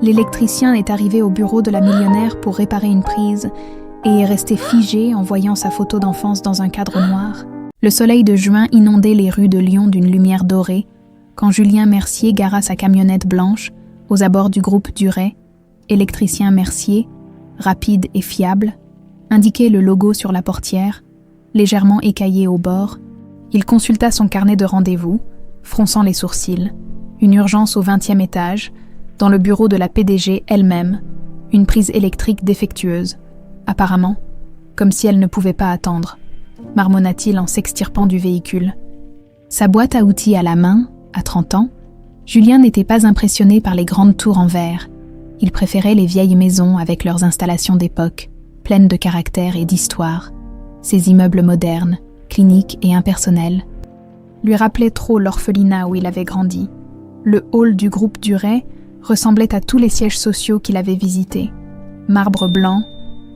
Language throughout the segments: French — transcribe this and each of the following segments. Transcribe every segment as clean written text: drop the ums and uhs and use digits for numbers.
L'électricien est arrivé au bureau de la millionnaire pour réparer une prise et est resté figé en voyant sa photo d'enfance dans un cadre noir. Le soleil de juin inondait les rues de Lyon d'une lumière dorée quand Julien Mercier gara sa camionnette blanche aux abords du groupe Duret. Électricien Mercier, rapide et fiable, indiquait le logo sur la portière, légèrement écaillé au bord. Il consulta son carnet de rendez-vous, fronçant les sourcils. Une urgence au 20e étage, dans le bureau de la PDG elle-même, une prise électrique défectueuse, apparemment, comme si elle ne pouvait pas attendre, marmonna-t-il en s'extirpant du véhicule. Sa boîte à outils à la main, à 30 ans, Julien n'était pas impressionné par les grandes tours en verre. Il préférait les vieilles maisons avec leurs installations d'époque, pleines de caractère et d'histoire. Ces immeubles modernes, cliniques et impersonnels, lui rappelaient trop l'orphelinat où il avait grandi. Le hall du groupe Duret ressemblait à tous les sièges sociaux qu'il avait visités. Marbre blanc,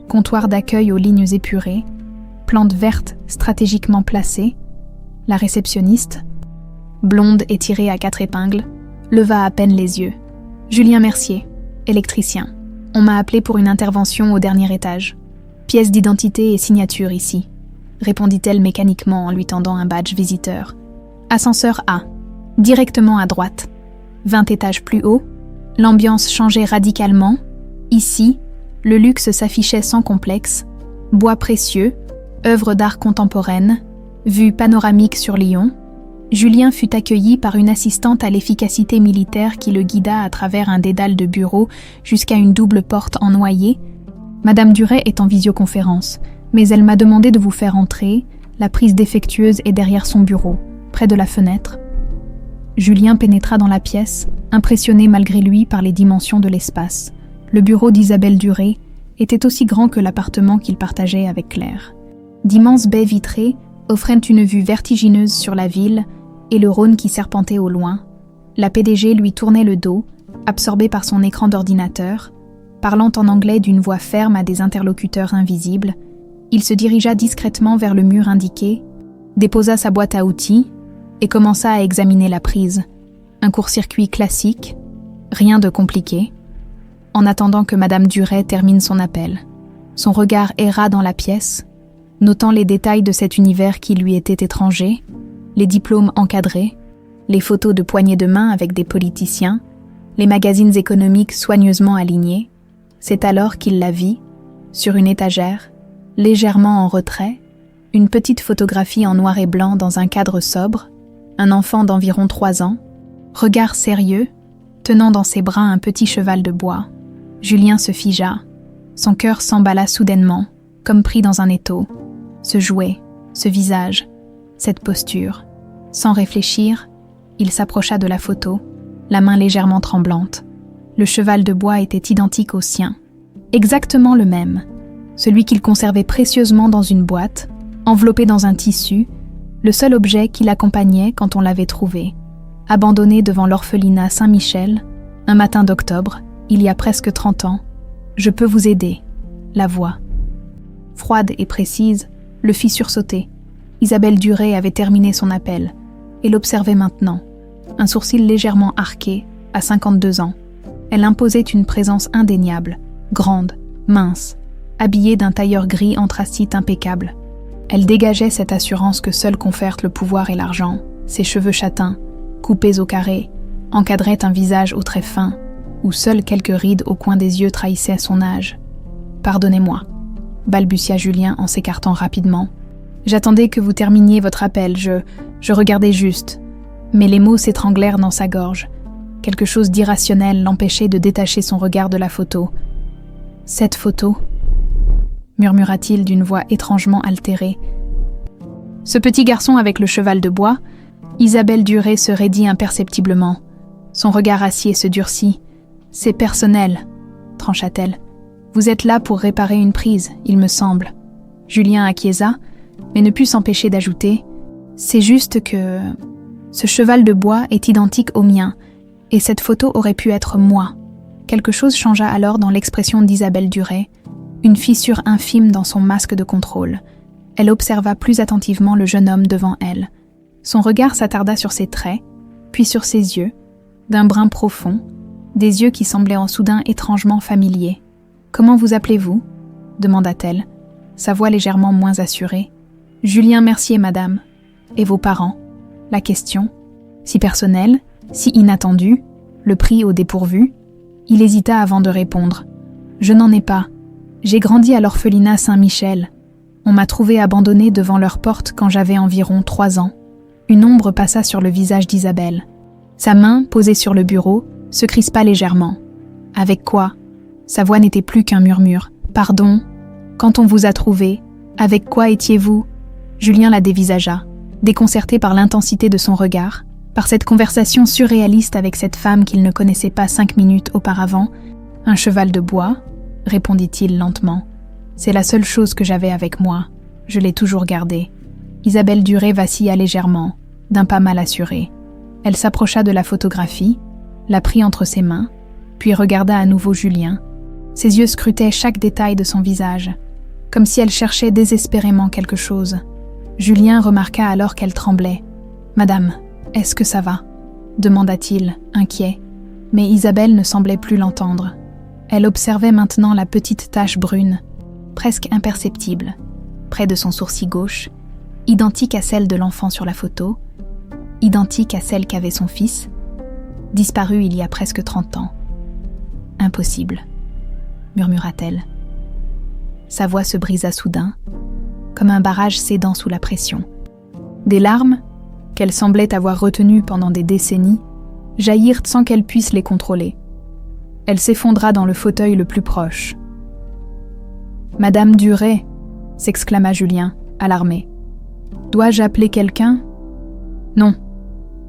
comptoir d'accueil aux lignes épurées, plantes vertes stratégiquement placées. La réceptionniste, blonde et tirée à 4 épingles, leva à peine les yeux. Julien Mercier, électricien. On m'a appelé pour une intervention au dernier étage. Pièce d'identité et signature ici, répondit-elle mécaniquement en lui tendant un badge visiteur. Ascenseur A, directement à droite. 20 étages plus haut, l'ambiance changeait radicalement. Ici, le luxe s'affichait sans complexe. Bois précieux, œuvre d'art contemporaine, vue panoramique sur Lyon. Julien fut accueilli par une assistante à l'efficacité militaire qui le guida à travers un dédale de bureaux jusqu'à une double porte en noyer. Madame Duret est en visioconférence, mais elle m'a demandé de vous faire entrer. La prise défectueuse est derrière son bureau, près de la fenêtre. Julien pénétra dans la pièce, impressionné malgré lui par les dimensions de l'espace. Le bureau d'Isabelle Duret était aussi grand que l'appartement qu'il partageait avec Claire. D'immenses baies vitrées offraient une vue vertigineuse sur la ville et le Rhône qui serpentait au loin. La PDG lui tournait le dos, absorbée par son écran d'ordinateur. Parlant en anglais d'une voix ferme à des interlocuteurs invisibles, il se dirigea discrètement vers le mur indiqué, déposa sa boîte à outils et commença à examiner la prise. Un court-circuit classique, rien de compliqué. En attendant que Madame Duret termine son appel, son regard erra dans la pièce, notant les détails de cet univers qui lui était étranger, les diplômes encadrés, les photos de poignées de main avec des politiciens, les magazines économiques soigneusement alignés. C'est alors qu'il la vit, sur une étagère, légèrement en retrait, une petite photographie en noir et blanc dans un cadre sobre, un enfant d'environ 3 ans, regard sérieux, tenant dans ses bras un petit cheval de bois. Julien se figea, son cœur s'emballa soudainement, comme pris dans un étau. Ce jouet, ce visage, cette posture. Sans réfléchir, il s'approcha de la photo, la main légèrement tremblante. Le cheval de bois était identique au sien, exactement le même, celui qu'il conservait précieusement dans une boîte, enveloppé dans un tissu, le seul objet qui l'accompagnait quand on l'avait trouvé, abandonné devant l'orphelinat Saint-Michel, un matin d'octobre, il y a presque 30 ans. Je peux vous aider, la voix. Froide et précise, le fit sursauter. Isabelle Duret avait terminé son appel et l'observait maintenant, un sourcil légèrement arqué, à 52 ans. Elle imposait une présence indéniable, grande, mince, habillée d'un tailleur gris anthracite impeccable. Elle dégageait cette assurance que seul confèrent le pouvoir et l'argent. Ses cheveux châtains, coupés au carré, encadraient un visage aux traits fins, où seules quelques rides au coin des yeux trahissaient son âge. « Pardonnez-moi », balbutia Julien en s'écartant rapidement. « J'attendais que vous terminiez votre appel, je regardais juste. » Mais les mots s'étranglèrent dans sa gorge. Quelque chose d'irrationnel l'empêchait de détacher son regard de la photo. « Cette photo ?» murmura-t-il d'une voix étrangement altérée. Ce petit garçon avec le cheval de bois, Isabelle Duret se raidit imperceptiblement. Son regard acier se durcit. « C'est personnel, » trancha-t-elle. « Vous êtes là pour réparer une prise, il me semble. » Julien acquiesça, mais ne put s'empêcher d'ajouter « C'est juste que... ce cheval de bois est identique au mien, et cette photo aurait pu être moi. » Quelque chose changea alors dans l'expression d'Isabelle Duret, une fissure infime dans son masque de contrôle. Elle observa plus attentivement le jeune homme devant elle. Son regard s'attarda sur ses traits, puis sur ses yeux, d'un brun profond, des yeux qui semblaient en soudain étrangement familiers. « Comment vous appelez-vous » demanda-t-elle, sa voix légèrement moins assurée. « Julien Mercier, madame. Et vos parents ?» La question, si personnelle, si inattendue, le prit au dépourvu. Il hésita avant de répondre. « Je n'en ai pas. J'ai grandi à l'orphelinat Saint-Michel. On m'a trouvé abandonnée devant leur porte quand j'avais environ 3 ans. » Une ombre passa sur le visage d'Isabelle. Sa main, posée sur le bureau, se crispa légèrement. « Avec quoi ?» Sa voix n'était plus qu'un murmure. « Pardon ? Quand on vous a trouvé, avec quoi étiez-vous » Julien la dévisagea, déconcerté par l'intensité de son regard, par cette conversation surréaliste avec cette femme qu'il ne connaissait pas 5 minutes auparavant. « Un cheval de bois ?» répondit-il lentement. « C'est la seule chose que j'avais avec moi. Je l'ai toujours gardée. » Isabelle Duret vacilla légèrement, d'un pas mal assuré. Elle s'approcha de la photographie, la prit entre ses mains, puis regarda à nouveau Julien. Ses yeux scrutaient chaque détail de son visage, comme si elle cherchait désespérément quelque chose. Julien remarqua alors qu'elle tremblait. « Madame, est-ce que ça va ?» demanda-t-il, inquiet. Mais Isabelle ne semblait plus l'entendre. Elle observait maintenant la petite tache brune, presque imperceptible, près de son sourcil gauche, identique à celle de l'enfant sur la photo, identique à celle qu'avait son fils, disparu il y a presque 30 ans. « Impossible », murmura-t-elle. Sa voix se brisa soudain, comme un barrage cédant sous la pression. Des larmes, qu'elle semblait avoir retenues pendant des décennies, jaillirent sans qu'elle puisse les contrôler. Elle s'effondra dans le fauteuil le plus proche. « Madame Duret !» s'exclama Julien, alarmé. « Dois-je appeler quelqu'un ?» « Non. »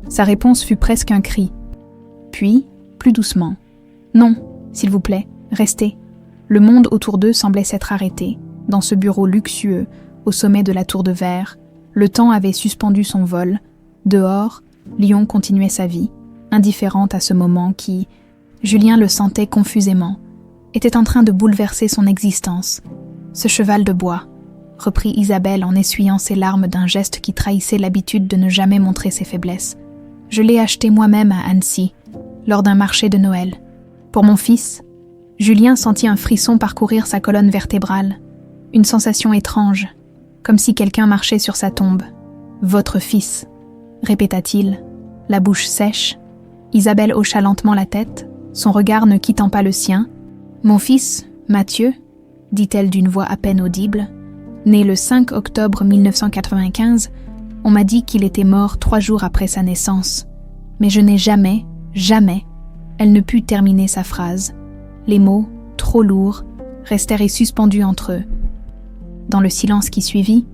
Sa réponse fut presque un cri. Puis, plus doucement. « Non, s'il vous plaît, restez. » Le monde autour d'eux semblait s'être arrêté. Dans ce bureau luxueux, au sommet de la tour de verre, le temps avait suspendu son vol. Dehors, Lyon continuait sa vie, indifférente à ce moment qui, Julien le sentait confusément, était en train de bouleverser son existence. Ce cheval de bois, reprit Isabelle en essuyant ses larmes d'un geste qui trahissait l'habitude de ne jamais montrer ses faiblesses. Je l'ai acheté moi-même à Annecy, lors d'un marché de Noël. Pour mon fils, Julien sentit un frisson parcourir sa colonne vertébrale, une sensation étrange, comme si quelqu'un marchait sur sa tombe. « Votre fils », répéta-t-il, la bouche sèche. Isabelle hocha lentement la tête, son regard ne quittant pas le sien. « Mon fils, Mathieu », dit-elle d'une voix à peine audible, né le 5 octobre 1995, on m'a dit qu'il était mort 3 jours après sa naissance. Mais je n'ai jamais, elle ne put terminer sa phrase. Les mots, trop lourds, restèrent suspendus entre eux. Dans le silence qui suivit,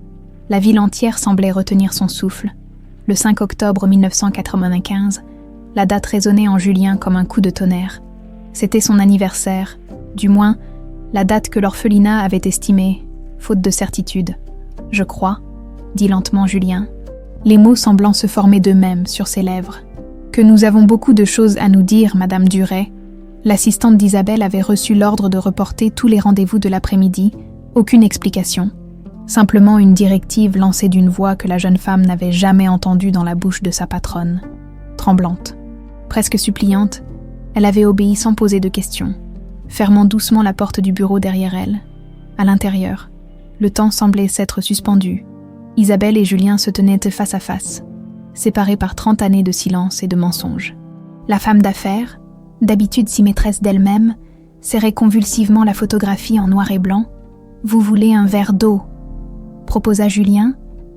la ville entière semblait retenir son souffle. Le 5 octobre 1995, la date résonnait en Julien comme un coup de tonnerre. C'était son anniversaire, du moins, la date que l'orphelinat avait estimée, faute de certitude. « Je crois », dit lentement Julien, les mots semblant se former d'eux-mêmes sur ses lèvres, « que nous avons beaucoup de choses à nous dire, Madame Duret. » L'assistante d'Isabelle avait reçu l'ordre de reporter tous les rendez-vous de l'après-midi, aucune explication. Simplement une directive lancée d'une voix que la jeune femme n'avait jamais entendue dans la bouche de sa patronne. Tremblante, presque suppliante, elle avait obéi sans poser de questions, fermant doucement la porte du bureau derrière elle. À l'intérieur, le temps semblait s'être suspendu. Isabelle et Julien se tenaient face à face, séparés par 30 années de silence et de mensonges. La femme d'affaires, d'habitude si maîtresse d'elle-même, serrait convulsivement la photographie en noir et blanc. « Vous voulez un verre d'eau ?» proposa Julien,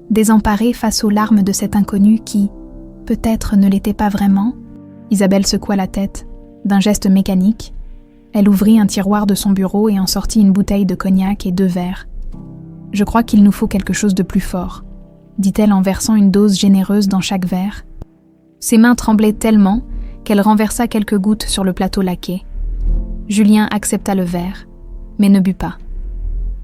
désemparé face aux larmes de cet inconnu qui, peut-être, ne l'était pas vraiment. Isabelle secoua la tête, d'un geste mécanique. Elle ouvrit un tiroir de son bureau et en sortit une bouteille de cognac et 2 verres. « Je crois qu'il nous faut quelque chose de plus fort », dit-elle en versant une dose généreuse dans chaque verre. Ses mains tremblaient tellement qu'elle renversa quelques gouttes sur le plateau laqué. Julien accepta le verre, mais ne but pas.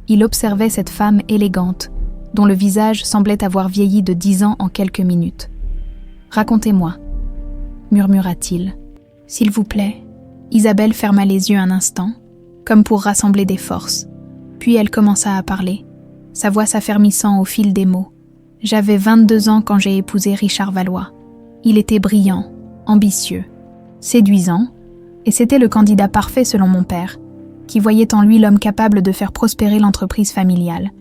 Il observait cette femme élégante, dont le visage semblait avoir vieilli de 10 ans en quelques minutes. « Racontez-moi », murmura-t-il. « S'il vous plaît. » Isabelle ferma les yeux un instant, comme pour rassembler des forces. Puis elle commença à parler, sa voix s'affermissant au fil des mots. « J'avais 22 ans quand j'ai épousé Richard Valois. Il était brillant, ambitieux, séduisant, Et c'était le candidat parfait selon mon père, qui voyait en lui l'homme capable de faire prospérer l'entreprise familiale.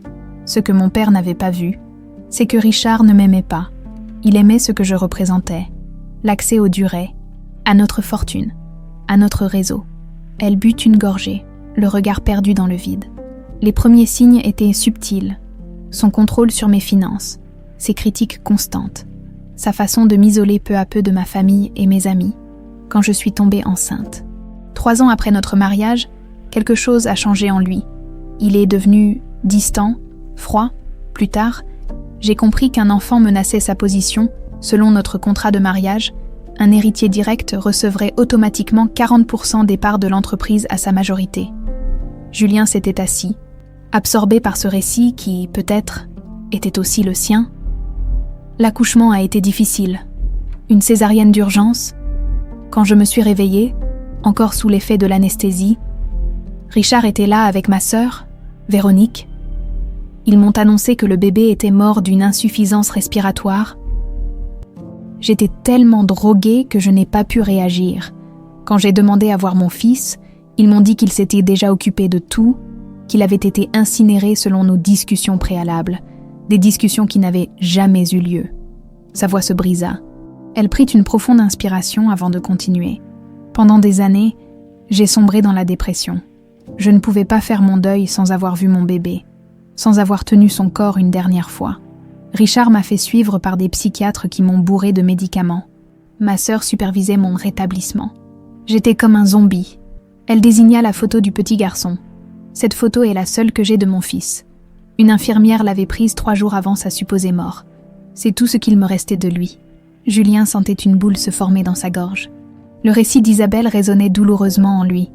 Ce que mon père n'avait pas vu, c'est que Richard ne m'aimait pas. Il aimait ce que je représentais, l'accès au Duret, à notre fortune, à notre réseau. Elle but une gorgée, le regard perdu dans le vide. Les premiers signes étaient subtils. Son contrôle sur mes finances, ses critiques constantes, sa façon de m'isoler peu à peu de ma famille et mes amis, quand je suis tombée enceinte. 3 ans après notre mariage, quelque chose a changé en lui. Il est devenu distant, froid. Plus tard, j'ai compris qu'un enfant menaçait sa position. Selon notre contrat de mariage, un héritier direct recevrait automatiquement 40% des parts de l'entreprise à sa majorité. Julien s'était assis, absorbé par ce récit qui, peut-être, était aussi le sien. L'accouchement a été difficile. Une césarienne d'urgence. Quand je me suis réveillée, encore sous l'effet de l'anesthésie, Richard était là avec ma sœur, Véronique. Ils m'ont annoncé que le bébé était mort d'une insuffisance respiratoire. J'étais tellement droguée que je n'ai pas pu réagir. Quand j'ai demandé à voir mon fils, ils m'ont dit qu'il s'était déjà occupé de tout, qu'il avait été incinéré selon nos discussions préalables, des discussions qui n'avaient jamais eu lieu. Sa voix se brisa. Elle prit une profonde inspiration avant de continuer. Pendant des années, j'ai sombré dans la dépression. Je ne pouvais pas faire mon deuil sans avoir vu mon bébé, sans avoir tenu son corps une dernière fois. Richard m'a fait suivre par des psychiatres qui m'ont bourré de médicaments. Ma sœur supervisait mon rétablissement. J'étais comme un zombie. Elle désigna la photo du petit garçon. Cette photo est la seule que j'ai de mon fils. Une infirmière l'avait prise 3 jours avant sa supposée mort. C'est tout ce qu'il me restait de lui. Julien sentait une boule se former dans sa gorge. Le récit d'Isabelle résonnait douloureusement en lui,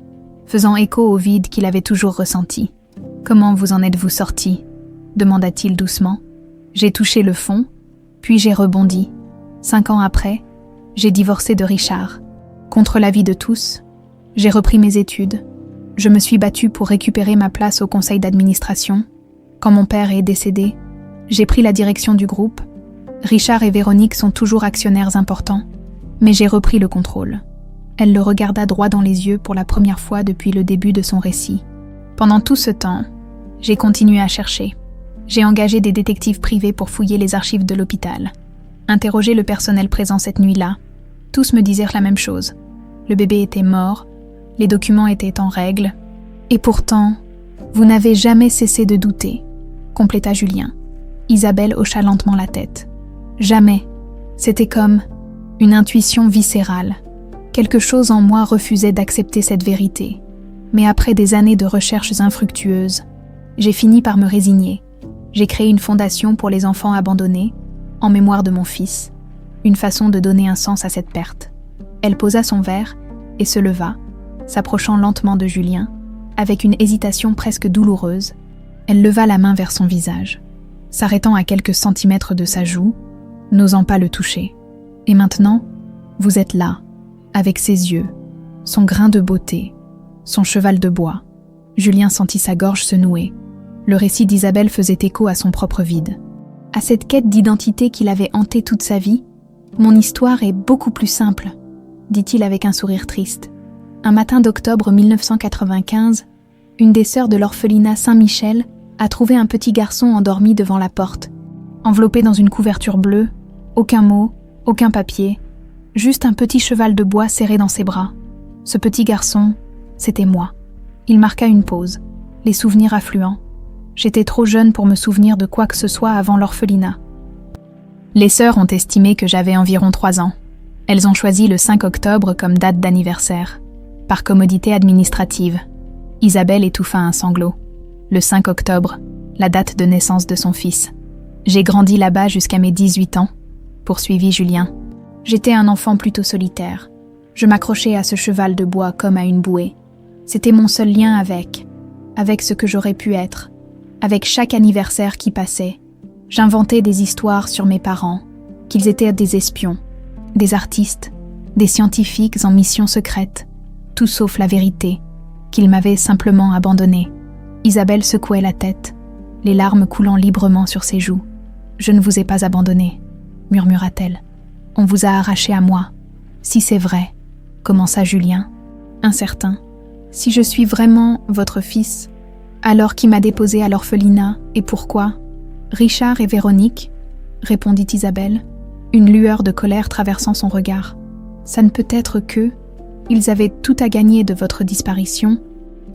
faisant écho au vide qu'il avait toujours ressenti. « Comment vous en êtes-vous sorti ?» demanda-t-il doucement. J'ai touché le fond, puis j'ai rebondi. 5 ans après, j'ai divorcé de Richard. Contre l'avis de tous, j'ai repris mes études. Je me suis battue pour récupérer ma place au conseil d'administration. Quand mon père est décédé, j'ai pris la direction du groupe. Richard et Véronique sont toujours actionnaires importants, mais j'ai repris le contrôle. Elle le regarda droit dans les yeux pour la première fois depuis le début de son récit. Pendant tout ce temps, j'ai continué à chercher. J'ai engagé des détectives privés pour fouiller les archives de l'hôpital. Interrogé le personnel présent cette nuit-là. Tous me disèrent la même chose. Le bébé était mort, les documents étaient en règle. Et pourtant, vous n'avez jamais cessé de douter, compléta Julien. Isabelle hocha lentement la tête. Jamais. C'était comme une intuition viscérale. Quelque chose en moi refusait d'accepter cette vérité. Mais après des années de recherches infructueuses, j'ai fini par me résigner. J'ai créé une fondation pour les enfants abandonnés, en mémoire de mon fils, une façon de donner un sens à cette perte. Elle posa son verre et se leva, s'approchant lentement de Julien, avec une hésitation presque douloureuse. Elle leva la main vers son visage, s'arrêtant à quelques centimètres de sa joue, n'osant pas le toucher. Et maintenant, vous êtes là, avec ses yeux, son grain de beauté, son cheval de bois. Julien sentit sa gorge se nouer. Le récit d'Isabelle faisait écho à son propre vide. À cette quête d'identité qu'il avait hantée toute sa vie, mon histoire est beaucoup plus simple, dit-il avec un sourire triste. Un matin d'octobre 1995, une des sœurs de l'orphelinat Saint-Michel a trouvé un petit garçon endormi devant la porte, enveloppé dans une couverture bleue, aucun mot, aucun papier, juste un petit cheval de bois serré dans ses bras. Ce petit garçon, c'était moi. Il marqua une pause, les souvenirs affluents. J'étais trop jeune pour me souvenir de quoi que ce soit avant l'orphelinat. Les sœurs ont estimé que j'avais environ 3 ans. Elles ont choisi le 5 octobre comme date d'anniversaire, par commodité administrative. Isabelle étouffa un sanglot. Le 5 octobre, la date de naissance de son fils. J'ai grandi là-bas jusqu'à mes 18 ans, poursuivit Julien. J'étais un enfant plutôt solitaire. Je m'accrochais à ce cheval de bois comme à une bouée. C'était mon seul lien avec ce que j'aurais pu être. Avec chaque anniversaire qui passait, j'inventais des histoires sur mes parents, qu'ils étaient des espions, des artistes, des scientifiques en mission secrète, tout sauf la vérité, qu'ils m'avaient simplement abandonné. Isabelle secouait la tête, les larmes coulant librement sur ses joues. « Je ne vous ai pas abandonné, » murmura-t-elle. « On vous a arraché à moi. Si c'est vrai, » commença Julien. incertain. « Si je suis vraiment votre fils, alors qui m'a déposé à l'orphelinat et pourquoi ?»« Richard et Véronique, » répondit Isabelle, une lueur de colère traversant son regard. « Ça ne peut être que... Ils avaient tout à gagner de votre disparition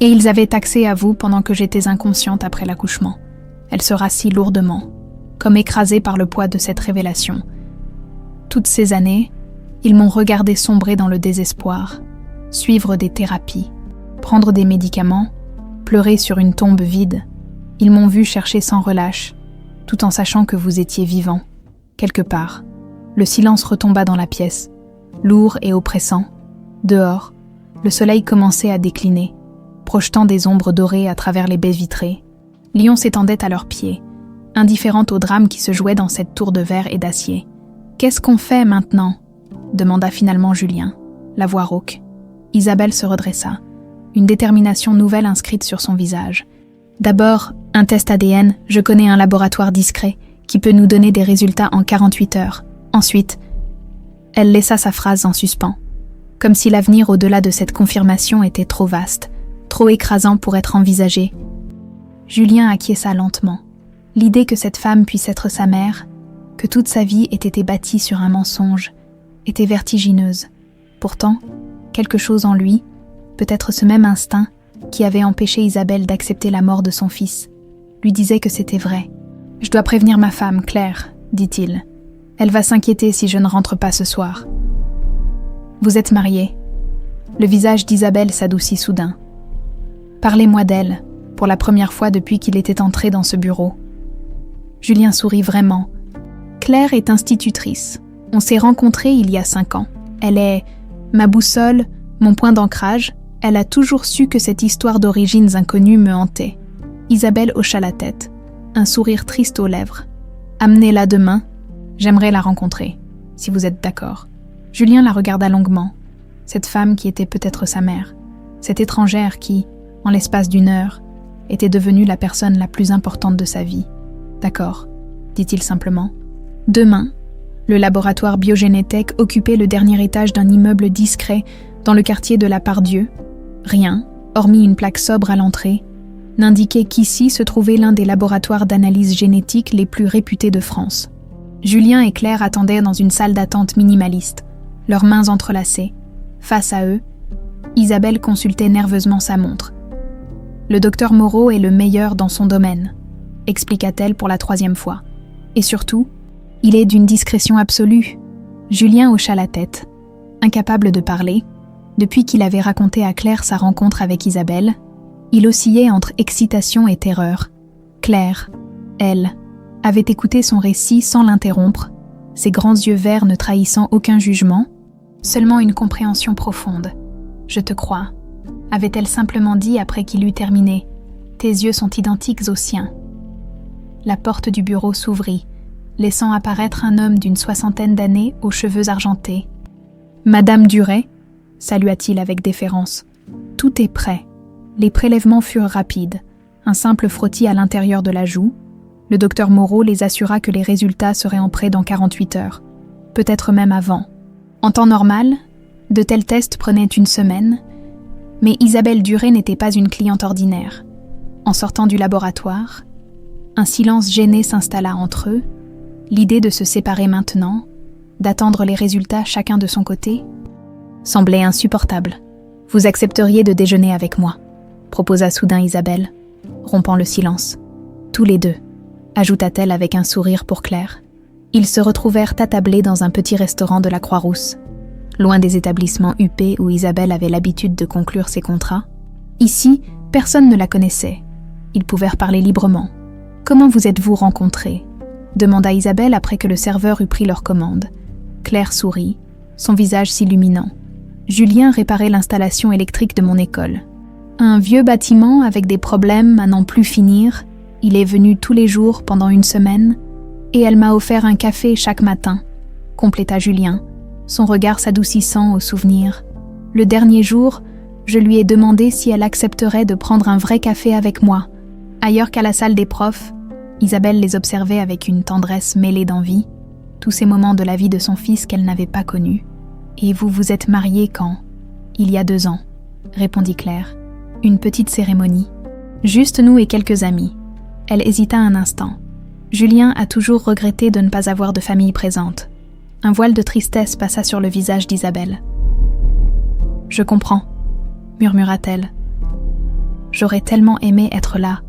et ils avaient accès à vous pendant que j'étais inconsciente après l'accouchement. » Elle se rassit lourdement, comme écrasée par le poids de cette révélation. Toutes ces années, ils m'ont regardé sombrer dans le désespoir, suivre des thérapies, prendre des médicaments, pleurer sur une tombe vide. Ils m'ont vu chercher sans relâche, tout en sachant que vous étiez vivant, quelque part. Le silence retomba dans la pièce, lourd et oppressant. Dehors, le soleil commençait à décliner, projetant des ombres dorées à travers les baies vitrées. Lyon s'étendait à leurs pieds, indifférente au drame qui se jouait dans cette tour de verre et d'acier. « Qu'est-ce qu'on fait maintenant ?» demanda finalement Julien, la voix rauque. Isabelle se redressa, une détermination nouvelle inscrite sur son visage. « D'abord, un test ADN, je connais un laboratoire discret qui peut nous donner des résultats en 48 heures. Ensuite, elle laissa sa phrase en suspens, comme si l'avenir au-delà de cette confirmation était trop vaste, trop écrasant pour être envisagé. Julien acquiesça lentement. L'idée que cette femme puisse être sa mère, que toute sa vie ait été bâtie sur un mensonge, était vertigineuse. Pourtant, quelque chose en lui, peut-être ce même instinct qui avait empêché Isabelle d'accepter la mort de son fils, lui disait que c'était vrai. « Je dois prévenir ma femme, Claire, » dit-il. « Elle va s'inquiéter si je ne rentre pas ce soir. »« Vous êtes mariés. » Le visage d'Isabelle s'adoucit soudain. « Parlez-moi d'elle, pour la première fois depuis qu'il était entré dans ce bureau. » Julien sourit vraiment. « Claire est institutrice. On s'est rencontrés il y a 5 ans. Elle est ma boussole, mon point d'ancrage. Elle a toujours su que cette histoire d'origines inconnues me hantait. » Isabelle hocha la tête, un sourire triste aux lèvres. « Amenez-la demain. J'aimerais la rencontrer, si vous êtes d'accord. » Julien la regarda longuement. Cette femme qui était peut-être sa mère. Cette étrangère qui, en l'espace d'1 heure, était devenue la personne la plus importante de sa vie. « D'accord, » dit-il simplement. Demain, le laboratoire Biogénétech occupait le dernier étage d'un immeuble discret dans le quartier de la Pardieu. Rien, hormis une plaque sobre à l'entrée, n'indiquait qu'ici se trouvait l'un des laboratoires d'analyse génétique les plus réputés de France. Julien et Claire attendaient dans une salle d'attente minimaliste, leurs mains entrelacées. Face à eux, Isabelle consultait nerveusement sa montre. « Le docteur Moreau est le meilleur dans son domaine », expliqua-t-elle pour la 3e fois. Et surtout, il est d'une discrétion absolue. Julien hocha la tête, incapable de parler. Depuis qu'il avait raconté à Claire sa rencontre avec Isabelle, il oscillait entre excitation et terreur. Claire, elle, avait écouté son récit sans l'interrompre, ses grands yeux verts ne trahissant aucun jugement, seulement une compréhension profonde. « Je te crois », avait-elle simplement dit après qu'il eut terminé. « Tes yeux sont identiques aux siens. » La porte du bureau s'ouvrit, laissant apparaître un homme d'une 60aine d'années aux cheveux argentés. « Madame Duret ?» salua-t-il avec déférence. « Tout est prêt. » Les prélèvements furent rapides. Un simple frottis à l'intérieur de la joue. Le docteur Moreau les assura que les résultats seraient en prêt dans 48 heures, peut-être même avant. En temps normal, de tels tests prenaient 1 semaine, mais Isabelle Duret n'était pas une cliente ordinaire. En sortant du laboratoire, un silence gêné s'installa entre eux, l'idée de se séparer maintenant, d'attendre les résultats chacun de son côté, semblait insupportable. « Vous accepteriez de déjeuner avec moi ?» proposa soudain Isabelle, rompant le silence. « Tous les deux », ajouta-t-elle avec un sourire pour Claire. Ils se retrouvèrent attablés dans un petit restaurant de la Croix-Rousse, loin des établissements huppés où Isabelle avait l'habitude de conclure ses contrats. Ici, personne ne la connaissait. Ils pouvaient parler librement. « Comment vous êtes-vous rencontrés ?» demanda Isabelle après que le serveur eut pris leur commande. Claire sourit, son visage s'illuminant. « Julien réparait l'installation électrique de mon école. Un vieux bâtiment avec des problèmes à n'en plus finir. Il est venu tous les jours pendant 1 semaine et elle m'a offert un café chaque matin, » compléta Julien, son regard s'adoucissant au souvenir. « Le dernier jour, je lui ai demandé si elle accepterait de prendre un vrai café avec moi. » Ailleurs qu'à la salle des profs, Isabelle les observait avec une tendresse mêlée d'envie, tous ces moments de la vie de son fils qu'elle n'avait pas connus. « Et vous vous êtes mariés quand ?»« Il y a 2 ans. » répondit Claire. Une petite cérémonie. Juste nous et quelques amis. Elle hésita un instant. Julien a toujours regretté de ne pas avoir de famille présente. Un voile de tristesse passa sur le visage d'Isabelle. « Je comprends », murmura-t-elle. « J'aurais tellement aimé être là. »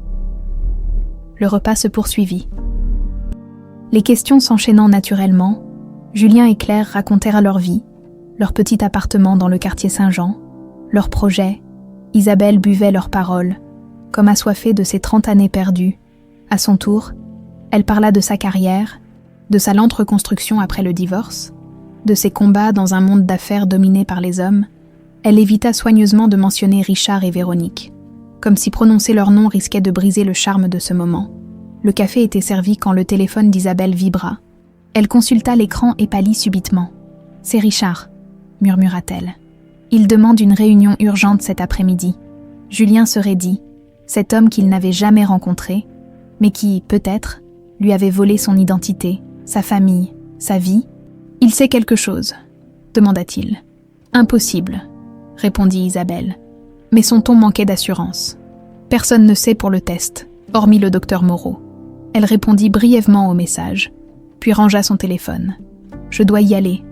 Le repas se poursuivit. Les questions s'enchaînant naturellement, Julien et Claire racontèrent leur vie, leur petit appartement dans le quartier Saint-Jean, leurs projets. Isabelle buvait leurs paroles, comme assoiffée de ses 30 années perdues. À son tour, elle parla de sa carrière, de sa lente reconstruction après le divorce, de ses combats dans un monde d'affaires dominé par les hommes. Elle évita soigneusement de mentionner Richard et Véronique, comme si prononcer leur nom risquait de briser le charme de ce moment. Le café était servi quand le téléphone d'Isabelle vibra. Elle consulta l'écran et pâlit subitement. « C'est Richard », murmura-t-elle. « Il demande une réunion urgente cet après-midi. » Julien se raidit, cet homme qu'il n'avait jamais rencontré, mais qui, peut-être, lui avait volé son identité, sa famille, sa vie. « Il sait quelque chose ?» demanda-t-il. « Impossible », répondit Isabelle, mais son ton manquait d'assurance. « Personne ne sait pour le test, hormis le docteur Moreau. » Elle répondit brièvement au message, puis rangea son téléphone. « Je dois y aller »,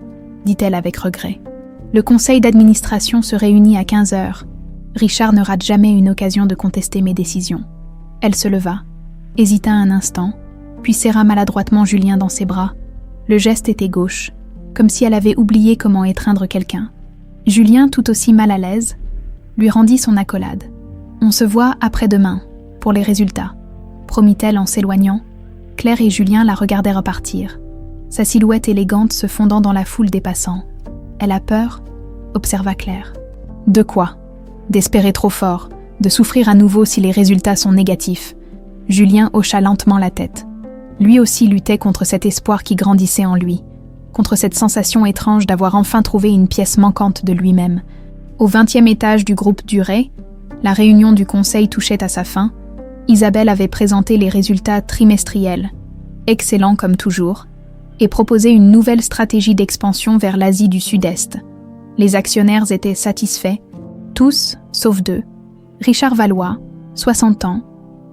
dit-elle avec regret. Le conseil d'administration se réunit à 15h. Richard ne rate jamais une occasion de contester mes décisions. Elle se leva, hésita un instant, puis serra maladroitement Julien dans ses bras. Le geste était gauche, comme si elle avait oublié comment étreindre quelqu'un. Julien, tout aussi mal à l'aise, lui rendit son accolade. « On se voit après-demain, pour les résultats », promit-elle en s'éloignant. Claire et Julien la regardèrent partir, sa silhouette élégante se fondant dans la foule des passants. « Elle a peur ?» observa Claire. « De quoi ? D'espérer trop fort, de souffrir à nouveau si les résultats sont négatifs. » Julien hocha lentement la tête. Lui aussi luttait contre cet espoir qui grandissait en lui, contre cette sensation étrange d'avoir enfin trouvé une pièce manquante de lui-même. Au 20e étage du groupe Duret, la réunion du conseil touchait à sa fin. Isabelle avait présenté les résultats trimestriels, excellents comme toujours, et proposé une nouvelle stratégie d'expansion vers l'Asie du Sud-Est. Les actionnaires étaient satisfaits, tous sauf deux. Richard Valois, 60 ans,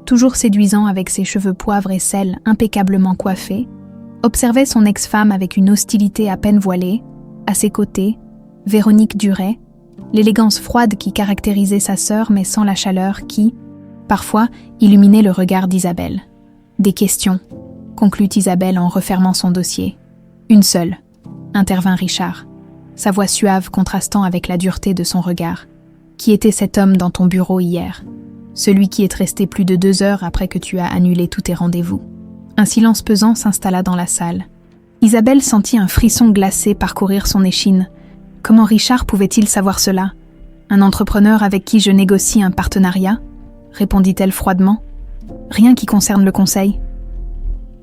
toujours séduisant avec ses cheveux poivre et sel impeccablement coiffés, observait son ex-femme avec une hostilité à peine voilée. À ses côtés, Véronique Duret, l'élégance froide qui caractérisait sa sœur mais sans la chaleur qui, parfois, illuminait le regard d'Isabelle. « Des questions », conclut Isabelle en refermant son dossier. « Une seule », intervint Richard, sa voix suave contrastant avec la dureté de son regard. « Qui était cet homme dans ton bureau hier ? Celui qui est resté plus de 2 heures après que tu as annulé tous tes rendez-vous. » Un silence pesant s'installa dans la salle. Isabelle sentit un frisson glacé parcourir son échine. Comment Richard pouvait-il savoir cela ? Un entrepreneur avec qui je négocie un partenariat ? Répondit-elle froidement. Rien qui concerne le conseil.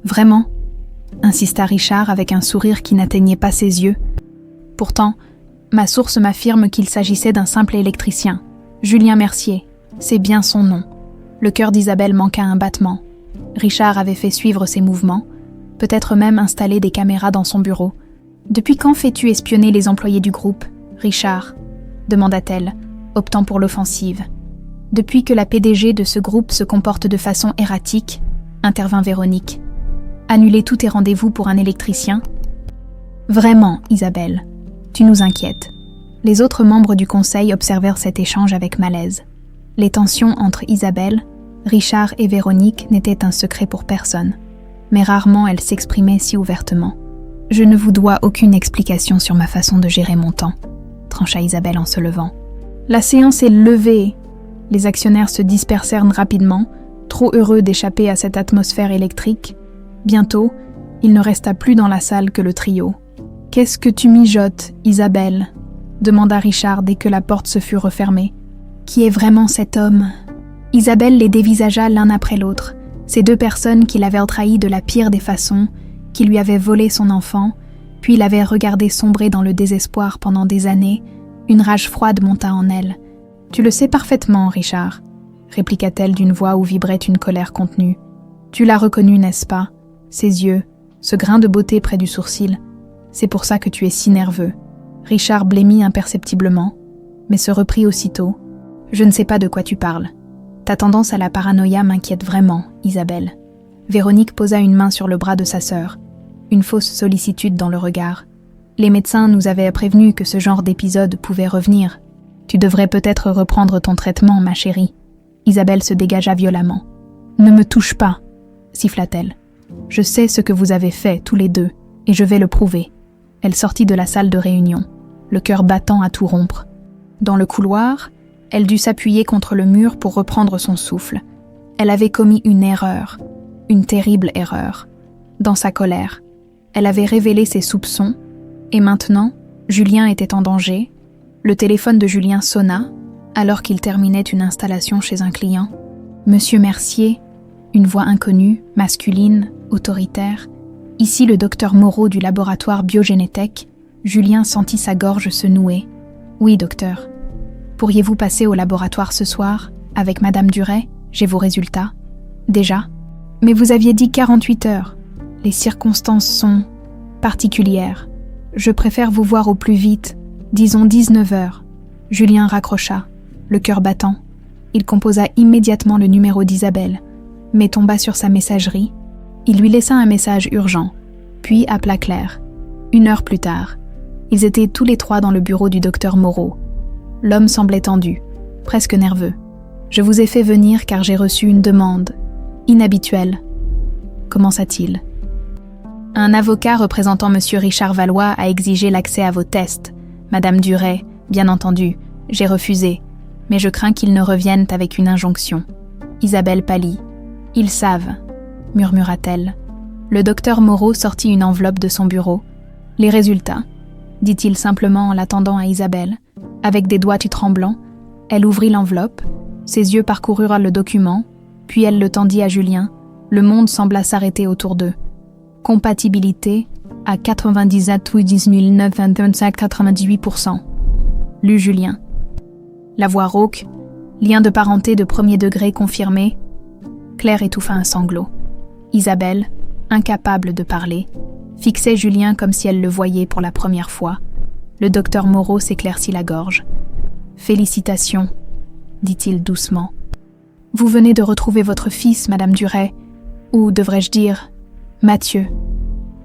Vraiment ? Insista Richard avec un sourire qui n'atteignait pas ses yeux. Pourtant, ma source m'affirme qu'il s'agissait d'un simple électricien. Julien Mercier, c'est bien son nom. Le cœur d'Isabelle manqua un battement. Richard avait fait suivre ses mouvements, peut-être même installé des caméras dans son bureau. « Depuis quand fais-tu espionner les employés du groupe, Richard ?» demanda-t-elle, optant pour l'offensive. « Depuis que la PDG de ce groupe se comporte de façon erratique, » intervint Véronique. « Annuler tous tes rendez-vous pour un électricien ?»« Vraiment, Isabelle, tu nous inquiètes. » Les autres membres du conseil observèrent cet échange avec malaise. Les tensions entre Isabelle, Richard et Véronique n'étaient un secret pour personne, mais rarement elles s'exprimaient si ouvertement. « Je ne vous dois aucune explication sur ma façon de gérer mon temps, » trancha Isabelle en se levant. « La séance est levée !» Les actionnaires se dispersèrent rapidement, trop heureux d'échapper à cette atmosphère électrique. Bientôt, il ne resta plus dans la salle que le trio. « Qu'est-ce que tu mijotes, Isabelle ?» demanda Richard dès que la porte se fut refermée. « Qui est vraiment cet homme ?» Isabelle les dévisagea l'un après l'autre, ces deux personnes qui l'avaient trahi de la pire des façons, qui lui avaient volé son enfant, puis l'avaient regardé sombrer dans le désespoir pendant des années. Une rage froide monta en elle. « Tu le sais parfaitement, Richard », répliqua-t-elle d'une voix où vibrait une colère contenue. « Tu l'as reconnu, n'est-ce pas ? Ses yeux, ce grain de beauté près du sourcil. C'est pour ça que tu es si nerveux. » Richard blêmit imperceptiblement, mais se reprit aussitôt, Je ne sais pas de quoi tu parles. Ta tendance à la paranoïa m'inquiète vraiment, Isabelle. Véronique posa une main sur le bras de sa sœur, une fausse sollicitude dans le regard. Les médecins nous avaient prévenus que ce genre d'épisode pouvait revenir. Tu devrais peut-être reprendre ton traitement, ma chérie. Isabelle se dégagea violemment. Ne me touche pas, siffla-t-elle. Je sais ce que vous avez fait, tous les deux, et je vais le prouver. Elle sortit de la salle de réunion, le cœur battant à tout rompre. Dans le couloir, elle dut s'appuyer contre le mur pour reprendre son souffle. Elle avait commis une erreur, une terrible erreur. Dans sa colère, elle avait révélé ses soupçons, et maintenant, Julien était en danger. Le téléphone de Julien sonna, alors qu'il terminait une installation chez un client. Monsieur Mercier, une voix inconnue, masculine, autoritaire. Ici le docteur Moreau du laboratoire Biogénétech. Julien sentit sa gorge se nouer. Oui, docteur. Pourriez-vous passer au laboratoire ce soir, avec Madame Duret? J'ai vos résultats. Déjà? Mais vous aviez dit 48 heures. Les circonstances sont particulières. Je préfère vous voir au plus vite, disons 19 heures. Julien raccrocha, le cœur battant. Il composa immédiatement le numéro d'Isabelle, mais tomba sur sa messagerie. Il lui laissa un message urgent, puis appela Claire. 1 heure plus tard, ils étaient tous les trois dans le bureau du docteur Moreau. L'homme semblait tendu, presque nerveux. « Je vous ai fait venir car j'ai reçu une demande inhabituelle. » Commença-t-il. « Un avocat représentant M. Richard Valois a exigé l'accès à vos tests. Madame Duret, bien entendu, j'ai refusé, mais je crains qu'ils ne reviennent avec une injonction. » Isabelle pâlit. « Ils savent, » murmura-t-elle. Le docteur Moreau sortit une enveloppe de son bureau. « Les résultats » dit-il simplement en l'attendant à Isabelle. Avec des doigts tremblants, elle ouvrit l'enveloppe. Ses yeux parcoururent le document, puis elle le tendit à Julien. Le monde sembla s'arrêter autour d'eux. Compatibilité à 98,925,98%. Lut Julien. La voix rauque, lien de parenté de premier degré confirmé. Claire étouffa un sanglot. Isabelle, incapable de parler, fixait Julien comme si elle le voyait pour la première fois. Le docteur Moreau s'éclaircit la gorge. « Félicitations », dit-il doucement. « Vous venez de retrouver votre fils, Madame Duret, ou devrais-je dire, Mathieu.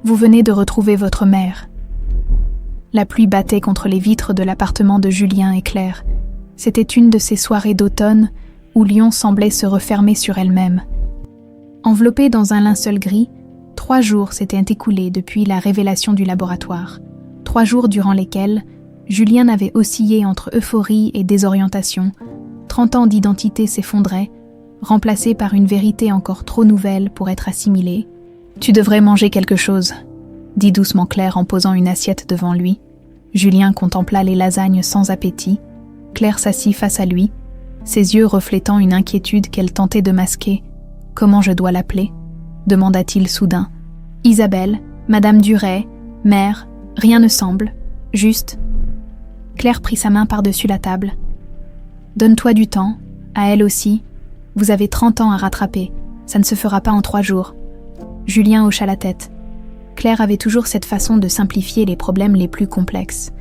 Vous venez de retrouver votre mère. » La pluie battait contre les vitres de l'appartement de Julien et Claire. C'était une de ces soirées d'automne où Lyon semblait se refermer sur elle-même. Enveloppée dans un linceul gris, 3 jours s'étaient écoulés depuis la révélation du laboratoire. 3 jours durant lesquels Julien avait oscillé entre euphorie et désorientation. 30 ans d'identité s'effondraient, remplacés par une vérité encore trop nouvelle pour être assimilée. « Tu devrais manger quelque chose », dit doucement Claire en posant une assiette devant lui. Julien contempla les lasagnes sans appétit. Claire s'assit face à lui, ses yeux reflétant une inquiétude qu'elle tentait de masquer. « Comment je dois l'appeler » demanda-t-il soudain. « Isabelle, Madame Duret, mère, rien ne semble, juste... » Claire prit sa main par-dessus la table. « Donne-toi du temps, à elle aussi. Vous avez 30 ans à rattraper, ça ne se fera pas en 3 jours. » Julien hocha la tête. Claire avait toujours cette façon de simplifier les problèmes les plus complexes.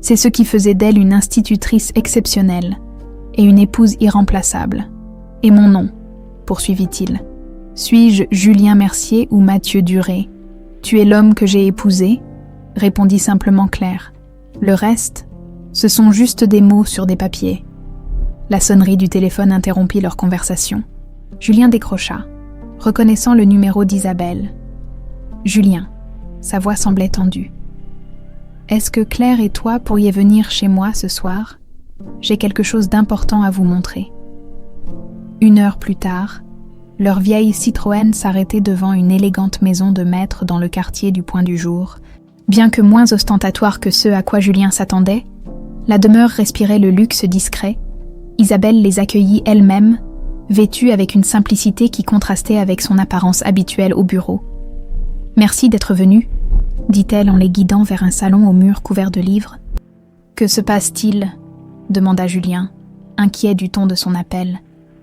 C'est ce qui faisait d'elle une institutrice exceptionnelle et une épouse irremplaçable. « Et mon nom ?» poursuivit-il. « Suis-je Julien Mercier ou Mathieu Duret ? Tu es l'homme que j'ai épousé ?» répondit simplement Claire. « Le reste, ce sont juste des mots sur des papiers. » La sonnerie du téléphone interrompit leur conversation. Julien décrocha, reconnaissant le numéro d'Isabelle. « Julien », sa voix semblait tendue. « Est-ce que Claire et toi pourriez venir chez moi ce soir ? J'ai quelque chose d'important à vous montrer. » 1 heure plus tard, leur vieille Citroën s'arrêtait devant une élégante maison de maître dans le quartier du Point du Jour. Bien que moins ostentatoire que ce à quoi Julien s'attendait, la demeure respirait le luxe discret. Isabelle les accueillit elle-même, vêtue avec une simplicité qui contrastait avec son apparence habituelle au bureau. « Merci d'être venu, » dit-elle en les guidant vers un salon aux murs couverts de livres. « Que se passe-t-il » demanda Julien, inquiet du ton de son appel.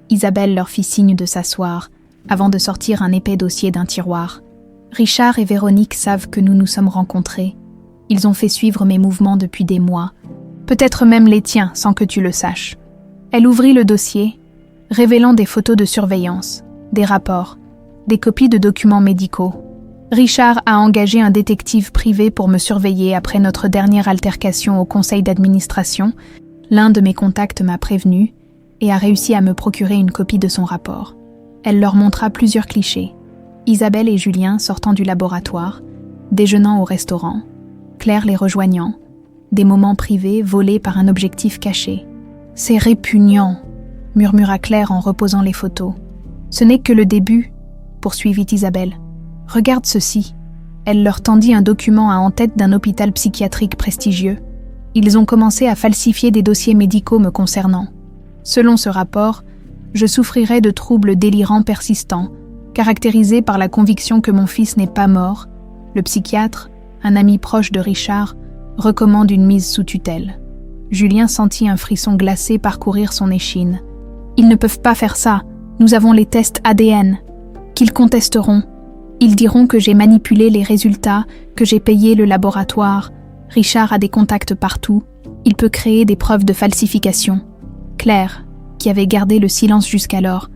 Isabelle leur fit signe de s'asseoir, avant de sortir un épais dossier d'un tiroir. « Richard et Véronique savent que nous nous sommes rencontrés. Ils ont fait suivre mes mouvements depuis des mois, peut-être même les tiens sans que tu le saches. Elle ouvrit le dossier, révélant des photos de surveillance, des rapports, des copies de documents médicaux. Richard a engagé un détective privé pour me surveiller après notre dernière altercation au conseil d'administration. L'un de mes contacts m'a prévenu et a réussi à me procurer une copie de son rapport. Elle leur montra plusieurs clichés. Isabelle et Julien sortant du laboratoire, déjeunant au restaurant, Claire les rejoignant, des moments privés volés par un objectif caché. « C'est répugnant », murmura Claire en reposant les photos. « Ce n'est que le début », poursuivit Isabelle. « Regarde ceci. » Elle leur tendit un document à en-tête d'un hôpital psychiatrique prestigieux. Ils ont commencé à falsifier des dossiers médicaux me concernant. Selon ce rapport, je souffrirais de troubles délirants persistants, caractérisés par la conviction que mon fils n'est pas mort. Le psychiatre, un ami proche de Richard, recommande une mise sous tutelle. Julien sentit un frisson glacé parcourir son échine. « Ils ne peuvent pas faire ça. Nous avons les tests ADN. » Qu'ils contesteront. Ils diront que j'ai manipulé les résultats, que j'ai payé le laboratoire. Richard a des contacts partout. Il peut créer des preuves de falsification. Claire, qui avait gardé le silence jusqu'alors,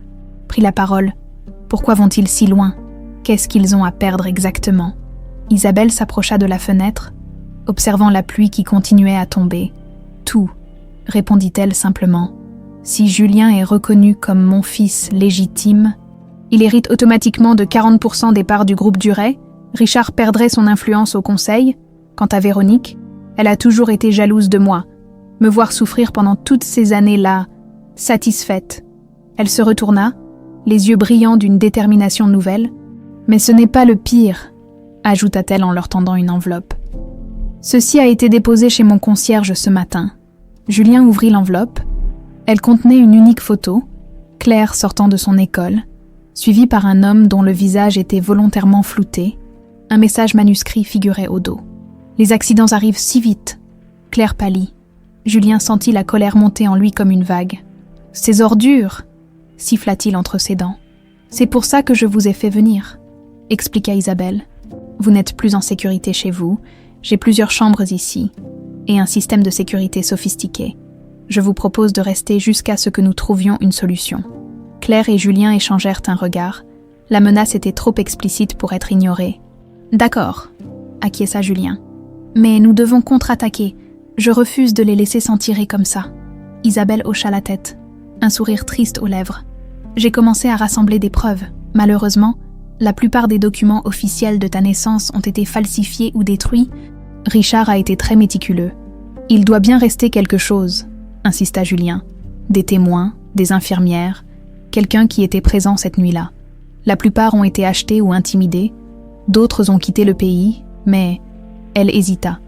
prit la parole. Pourquoi vont-ils si loin? Qu'est-ce qu'ils ont à perdre exactement? Isabelle s'approcha de la fenêtre, observant la pluie qui continuait à tomber. Tout, répondit-elle simplement. Si Julien est reconnu comme mon fils légitime, il hérite automatiquement de 40% des parts du groupe Duret. Richard perdrait son influence au conseil. Quant à Véronique, elle a toujours été jalouse de moi. Me voir souffrir pendant toutes ces années-là, satisfaite. Elle se retourna, les yeux brillants d'une détermination nouvelle. Mais ce n'est pas le pire, ajouta-t-elle en leur tendant une enveloppe. Ceci a été déposé chez mon concierge ce matin. Julien ouvrit l'enveloppe. Elle contenait une unique photo, Claire sortant de son école, suivie par un homme dont le visage était volontairement flouté. Un message manuscrit figurait au dos. Les accidents arrivent si vite. Claire pâlit. Julien sentit la colère monter en lui comme une vague. « Ces ordures !» siffla-t-il entre ses dents. « C'est pour ça que je vous ai fait venir », expliqua Isabelle. « Vous n'êtes plus en sécurité chez vous, j'ai plusieurs chambres ici, et un système de sécurité sophistiqué. Je vous propose de rester jusqu'à ce que nous trouvions une solution. » Claire et Julien échangèrent un regard. La menace était trop explicite pour être ignorée. « D'accord », acquiesça Julien. « Mais nous devons contre-attaquer. Je refuse de les laisser s'en tirer comme ça. » Isabelle hocha la tête, un sourire triste aux lèvres. « J'ai commencé à rassembler des preuves. Malheureusement, la plupart des documents officiels de ta naissance ont été falsifiés ou détruits. Richard a été très méticuleux. Il doit bien rester quelque chose, insista Julien. Des témoins, des infirmières, quelqu'un qui était présent cette nuit-là. La plupart ont été achetés ou intimidés, d'autres ont quitté le pays, mais elle hésita.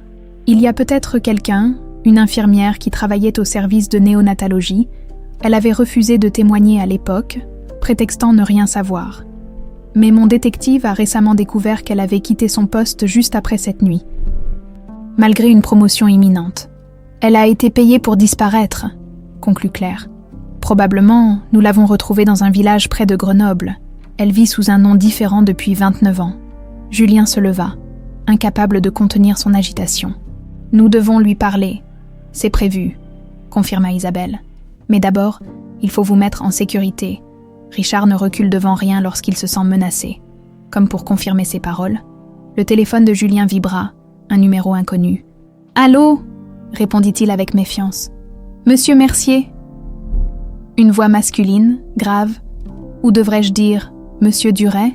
Il y a peut-être quelqu'un, une infirmière qui travaillait au service de néonatologie. Elle avait refusé de témoigner à l'époque, prétextant ne rien savoir. Mais mon détective a récemment découvert qu'elle avait quitté son poste juste après cette nuit, malgré une promotion imminente. Elle a été payée pour disparaître, conclut Claire. Probablement, nous l'avons retrouvée dans un village près de Grenoble. Elle vit sous un nom différent depuis 29 ans. Julien se leva, incapable de contenir son agitation. Nous devons lui parler. C'est prévu, confirma Isabelle. Mais d'abord, il faut vous mettre en sécurité. Richard ne recule devant rien lorsqu'il se sent menacé. Comme pour confirmer ses paroles, le téléphone de Julien vibra, un numéro inconnu. « Allô ?» répondit-il avec méfiance. « Monsieur Mercier ?» Une voix masculine, grave, ou devrais-je dire « Monsieur Duret ?»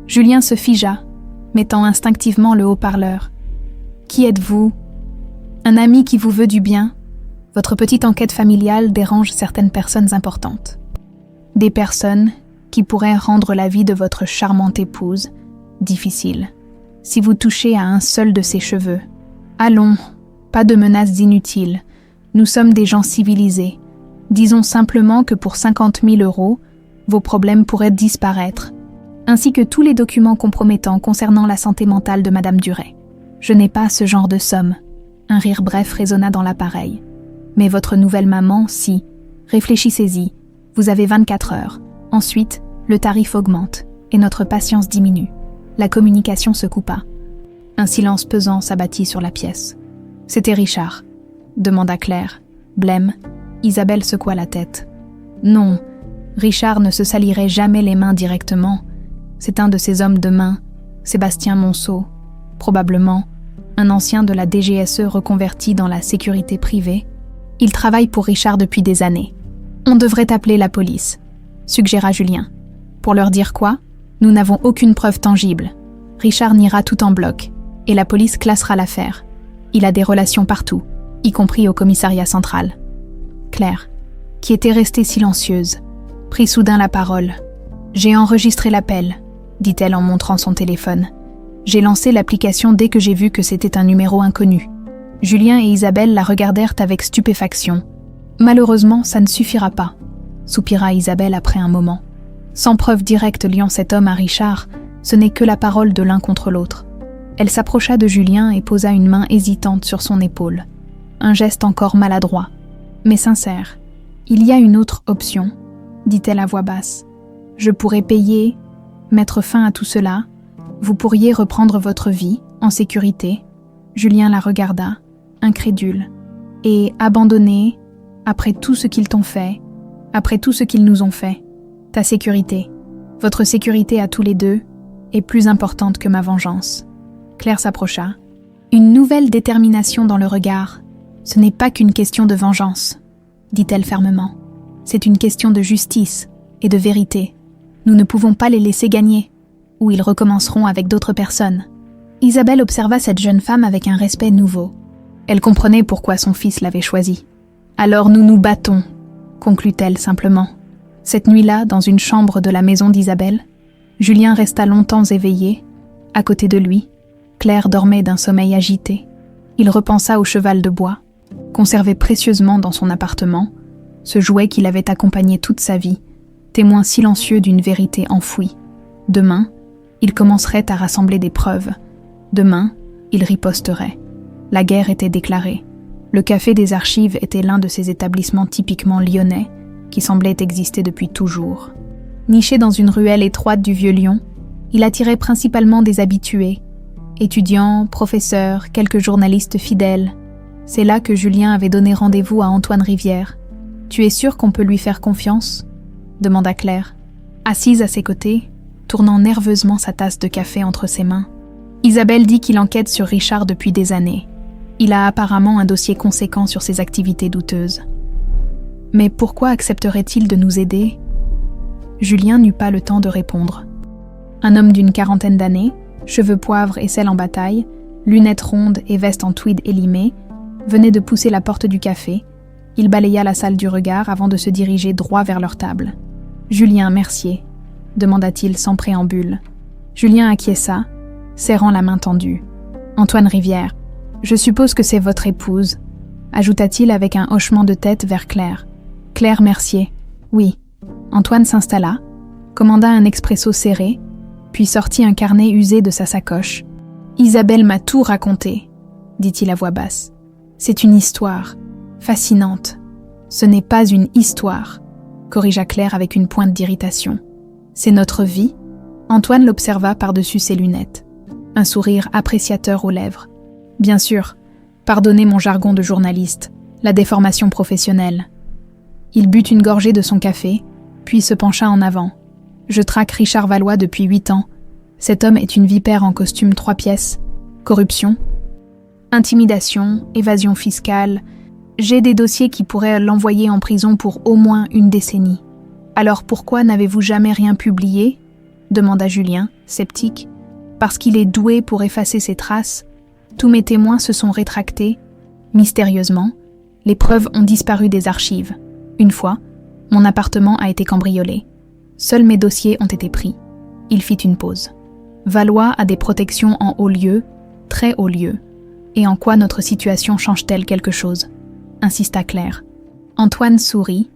Julien se figea, mettant instinctivement le haut-parleur. « Qui êtes-vous ? » ?»« Un ami qui vous veut du bien. Votre petite enquête familiale dérange certaines personnes importantes. Des personnes qui pourraient rendre la vie de votre charmante épouse difficile, si vous touchez à un seul de ses cheveux. Allons, pas de menaces inutiles. Nous sommes des gens civilisés. Disons simplement que pour 50 000 €, vos problèmes pourraient disparaître, ainsi que tous les documents compromettants concernant la santé mentale de Madame Duret. Je n'ai pas ce genre de somme. Un rire bref résonna dans l'appareil. Mais votre nouvelle maman, si. Réfléchissez-y. Vous avez 24 heures. Ensuite, le tarif augmente et notre patience diminue. La communication se coupa. Un silence pesant s'abattit sur la pièce. C'était Richard, demanda Claire, blême, Isabelle secoua la tête. Non, Richard ne se salirait jamais les mains directement. C'est un de ses hommes de main, Sébastien Monceau, probablement un ancien de la DGSE reconverti dans la sécurité privée. Il travaille pour Richard depuis des années. On devrait appeler la police, suggéra Julien. Pour leur dire quoi? Nous n'avons aucune preuve tangible. Richard niera tout en bloc, et la police classera l'affaire. Il a des relations partout, y compris au commissariat central. Claire, qui était restée silencieuse, prit soudain la parole. « J'ai enregistré l'appel », dit-elle en montrant son téléphone. « J'ai lancé l'application dès que j'ai vu que c'était un numéro inconnu. » Julien et Isabelle la regardèrent avec stupéfaction. « Malheureusement, ça ne suffira pas », soupira Isabelle après un moment. Sans preuve directe liant cet homme à Richard, ce n'est que la parole de l'un contre l'autre. Elle s'approcha de Julien et posa une main hésitante sur son épaule. Un geste encore maladroit, mais sincère. « Il y a une autre option », dit-elle à voix basse. « Je pourrais payer, mettre fin à tout cela. Vous pourriez reprendre votre vie, en sécurité. » Julien la regarda, incrédule. « Et abandonner, après tout ce qu'ils t'ont fait, après tout ce qu'ils nous ont fait. Ta sécurité, votre sécurité à tous les deux, est plus importante que ma vengeance. » Claire s'approcha. Une nouvelle détermination dans le regard. « Ce n'est pas qu'une question de vengeance, » dit-elle fermement. « C'est une question de justice et de vérité. Nous ne pouvons pas les laisser gagner, ou ils recommenceront avec d'autres personnes. » Isabelle observa cette jeune femme avec un respect nouveau. Elle comprenait pourquoi son fils l'avait choisie. « Alors nous nous battons », conclut-elle simplement. Cette nuit-là, dans une chambre de la maison d'Isabelle, Julien resta longtemps éveillé. À côté de lui, Claire dormait d'un sommeil agité. Il repensa au cheval de bois, conservé précieusement dans son appartement, ce jouet qu'il avait accompagné toute sa vie, témoin silencieux d'une vérité enfouie. Demain, il commencerait à rassembler des preuves. Demain, il riposterait. La guerre était déclarée. Le Café des Archives était l'un de ces établissements typiquement lyonnais qui semblaient exister depuis toujours. Niché dans une ruelle étroite du Vieux-Lyon, il attirait principalement des habitués, étudiants, professeurs, quelques journalistes fidèles. C'est là que Julien avait donné rendez-vous à Antoine Rivière. « Tu es sûr qu'on peut lui faire confiance ?» demanda Claire, assise à ses côtés, tournant nerveusement sa tasse de café entre ses mains. Isabelle dit qu'il enquête sur Richard depuis des années. Il a apparemment un dossier conséquent sur ses activités douteuses. Mais pourquoi accepterait-il de nous aider ? Julien n'eut pas le temps de répondre. Un homme d'une quarantaine d'années, cheveux poivre et sel en bataille, lunettes rondes et veste en tweed élimé, venait de pousser la porte du café. Il balaya la salle du regard avant de se diriger droit vers leur table. « Julien Mercier », demanda-t-il sans préambule. Julien acquiesça, serrant la main tendue. « Antoine Rivière, je suppose que c'est votre épouse », ajouta-t-il avec un hochement de tête vers Claire. « Claire Mercier, oui. » Antoine s'installa, commanda un expresso serré, puis sortit un carnet usé de sa sacoche. « Isabelle m'a tout raconté », dit-il à voix basse. « C'est une histoire, fascinante. » « Ce n'est pas une histoire, » corrigea Claire avec une pointe d'irritation. « C'est notre vie ?» Antoine l'observa par-dessus ses lunettes, un sourire appréciateur aux lèvres. « Bien sûr, pardonnez mon jargon de journaliste, la déformation professionnelle. » Il but une gorgée de son café, puis se pencha en avant. « Je traque Richard Valois depuis 8 ans. Cet homme est une vipère en costume 3 pièces. Corruption, intimidation, évasion fiscale. J'ai des dossiers qui pourraient l'envoyer en prison pour au moins une décennie. Alors pourquoi n'avez-vous jamais rien publié ? Demanda Julien, sceptique. Parce qu'il est doué pour effacer ses traces. Tous mes témoins se sont rétractés. Mystérieusement, les preuves ont disparu des archives. Une fois, mon appartement a été cambriolé. Seuls mes dossiers ont été pris. Il fit une pause. Valois a des protections en haut lieu, très haut lieu. Et en quoi notre situation change-t-elle quelque chose ? Insista Claire. Antoine sourit,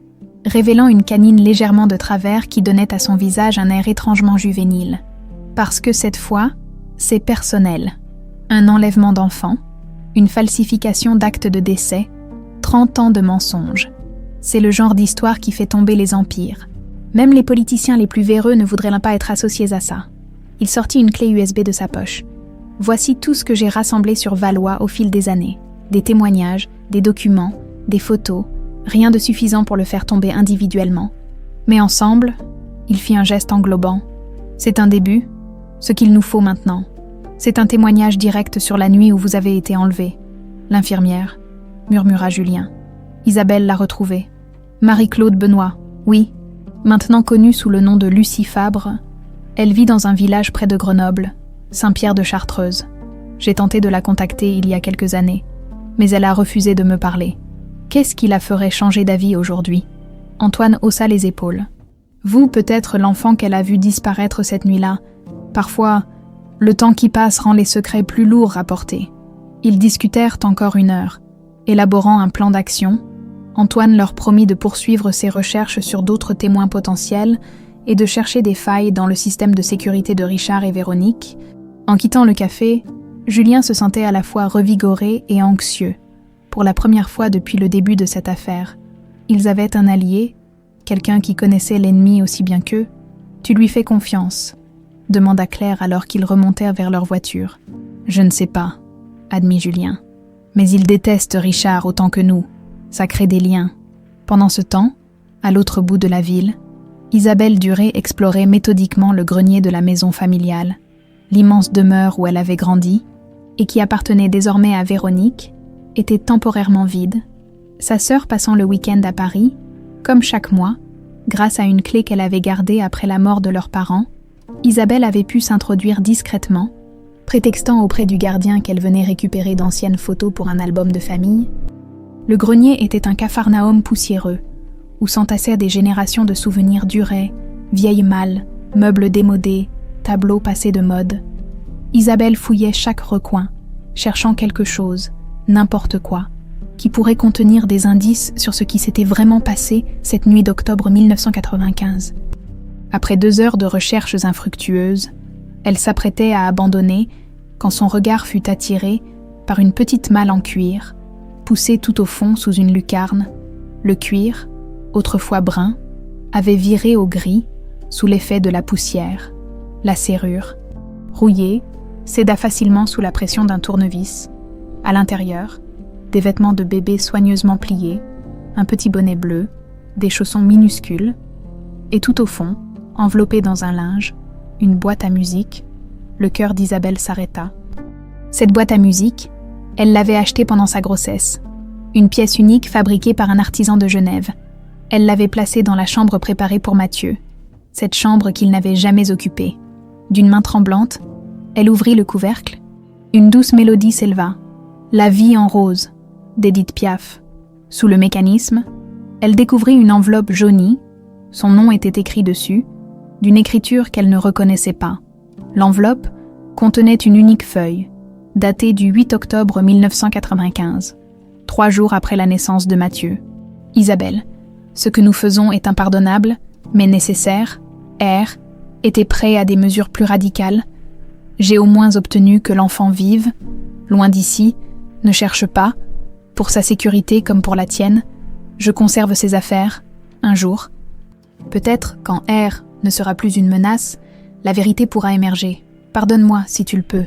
révélant une canine légèrement de travers qui donnait à son visage un air étrangement juvénile. Parce que cette fois, c'est personnel. Un enlèvement d'enfant, une falsification d'actes de décès, 30 ans de mensonges. C'est le genre d'histoire qui fait tomber les empires. Même les politiciens les plus véreux ne voudraient pas être associés à ça. Il sortit une clé USB de sa poche. Voici tout ce que j'ai rassemblé sur Valois au fil des années. Des témoignages, des documents, des photos, rien de suffisant pour le faire tomber individuellement. Mais ensemble, il fit un geste englobant. C'est un début, ce qu'il nous faut maintenant. C'est un témoignage direct sur la nuit où vous avez été enlevée. L'infirmière, murmura Julien. Isabelle l'a retrouvée. Marie-Claude Benoît, oui, maintenant connue sous le nom de Lucie Fabre, elle vit dans un village près de Grenoble, Saint-Pierre-de-Chartreuse. J'ai tenté de la contacter il y a quelques années, mais elle a refusé de me parler. Qu'est-ce qui la ferait changer d'avis aujourd'hui ? Antoine haussa les épaules. Vous, peut-être l'enfant qu'elle a vu disparaître cette nuit-là. Parfois, le temps qui passe rend les secrets plus lourds à porter. Ils discutèrent encore 1 heure. Élaborant un plan d'action, Antoine leur promit de poursuivre ses recherches sur d'autres témoins potentiels et de chercher des failles dans le système de sécurité de Richard et Véronique. En quittant le café, Julien se sentait à la fois revigoré et anxieux. Pour la première fois depuis le début de cette affaire, ils avaient un allié, quelqu'un qui connaissait l'ennemi aussi bien qu'eux. « Tu lui fais confiance ?» demanda Claire alors qu'ils remontèrent vers leur voiture. « Je ne sais pas », admit Julien. « Mais il déteste Richard autant que nous. Ça crée des liens. » Pendant ce temps, à l'autre bout de la ville, Isabelle Duré explorait méthodiquement le grenier de la maison familiale, l'immense demeure où elle avait grandi, et qui appartenait désormais à Véronique, était temporairement vide, sa sœur passant le week-end à Paris, comme chaque mois, grâce à une clé qu'elle avait gardée après la mort de leurs parents. Isabelle avait pu s'introduire discrètement, prétextant auprès du gardien qu'elle venait récupérer d'anciennes photos pour un album de famille. Le grenier était un capharnaüm poussiéreux, où s'entassaient des générations de souvenirs durés, vieilles malles, meubles démodés, tableaux passés de mode. Isabelle fouillait chaque recoin, cherchant quelque chose, n'importe quoi, qui pourrait contenir des indices sur ce qui s'était vraiment passé cette nuit d'octobre 1995. Après 2 heures de recherches infructueuses, elle s'apprêtait à abandonner quand son regard fut attiré par une petite malle en cuir, poussée tout au fond sous une lucarne. Le cuir, autrefois brun, avait viré au gris sous l'effet de la poussière. La serrure, rouillée, céda facilement sous la pression d'un tournevis. À l'intérieur, des vêtements de bébé soigneusement pliés, un petit bonnet bleu, des chaussons minuscules, et tout au fond, enveloppé dans un linge, une boîte à musique. Le cœur d'Isabelle s'arrêta. Cette boîte à musique, elle l'avait achetée pendant sa grossesse. Une pièce unique fabriquée par un artisan de Genève. Elle l'avait placée dans la chambre préparée pour Mathieu, cette chambre qu'il n'avait jamais occupée. D'une main tremblante, elle ouvrit le couvercle. Une douce mélodie s'éleva. La vie en rose, d'Édith Piaf. Sous le mécanisme, elle découvrit une enveloppe jaunie. Son nom était écrit dessus, d'une écriture qu'elle ne reconnaissait pas. L'enveloppe contenait une unique feuille, datée du 8 octobre 1995, 3 jours après la naissance de Mathieu. « Isabelle, ce que nous faisons est impardonnable, mais nécessaire. R était prêt à des mesures plus radicales. J'ai au moins obtenu que l'enfant vive, loin d'ici, ne cherche pas, pour sa sécurité comme pour la tienne. Je conserve ses affaires, un jour. Peut-être, quand R ne sera plus une menace, la vérité pourra émerger. Pardonne-moi si tu le peux.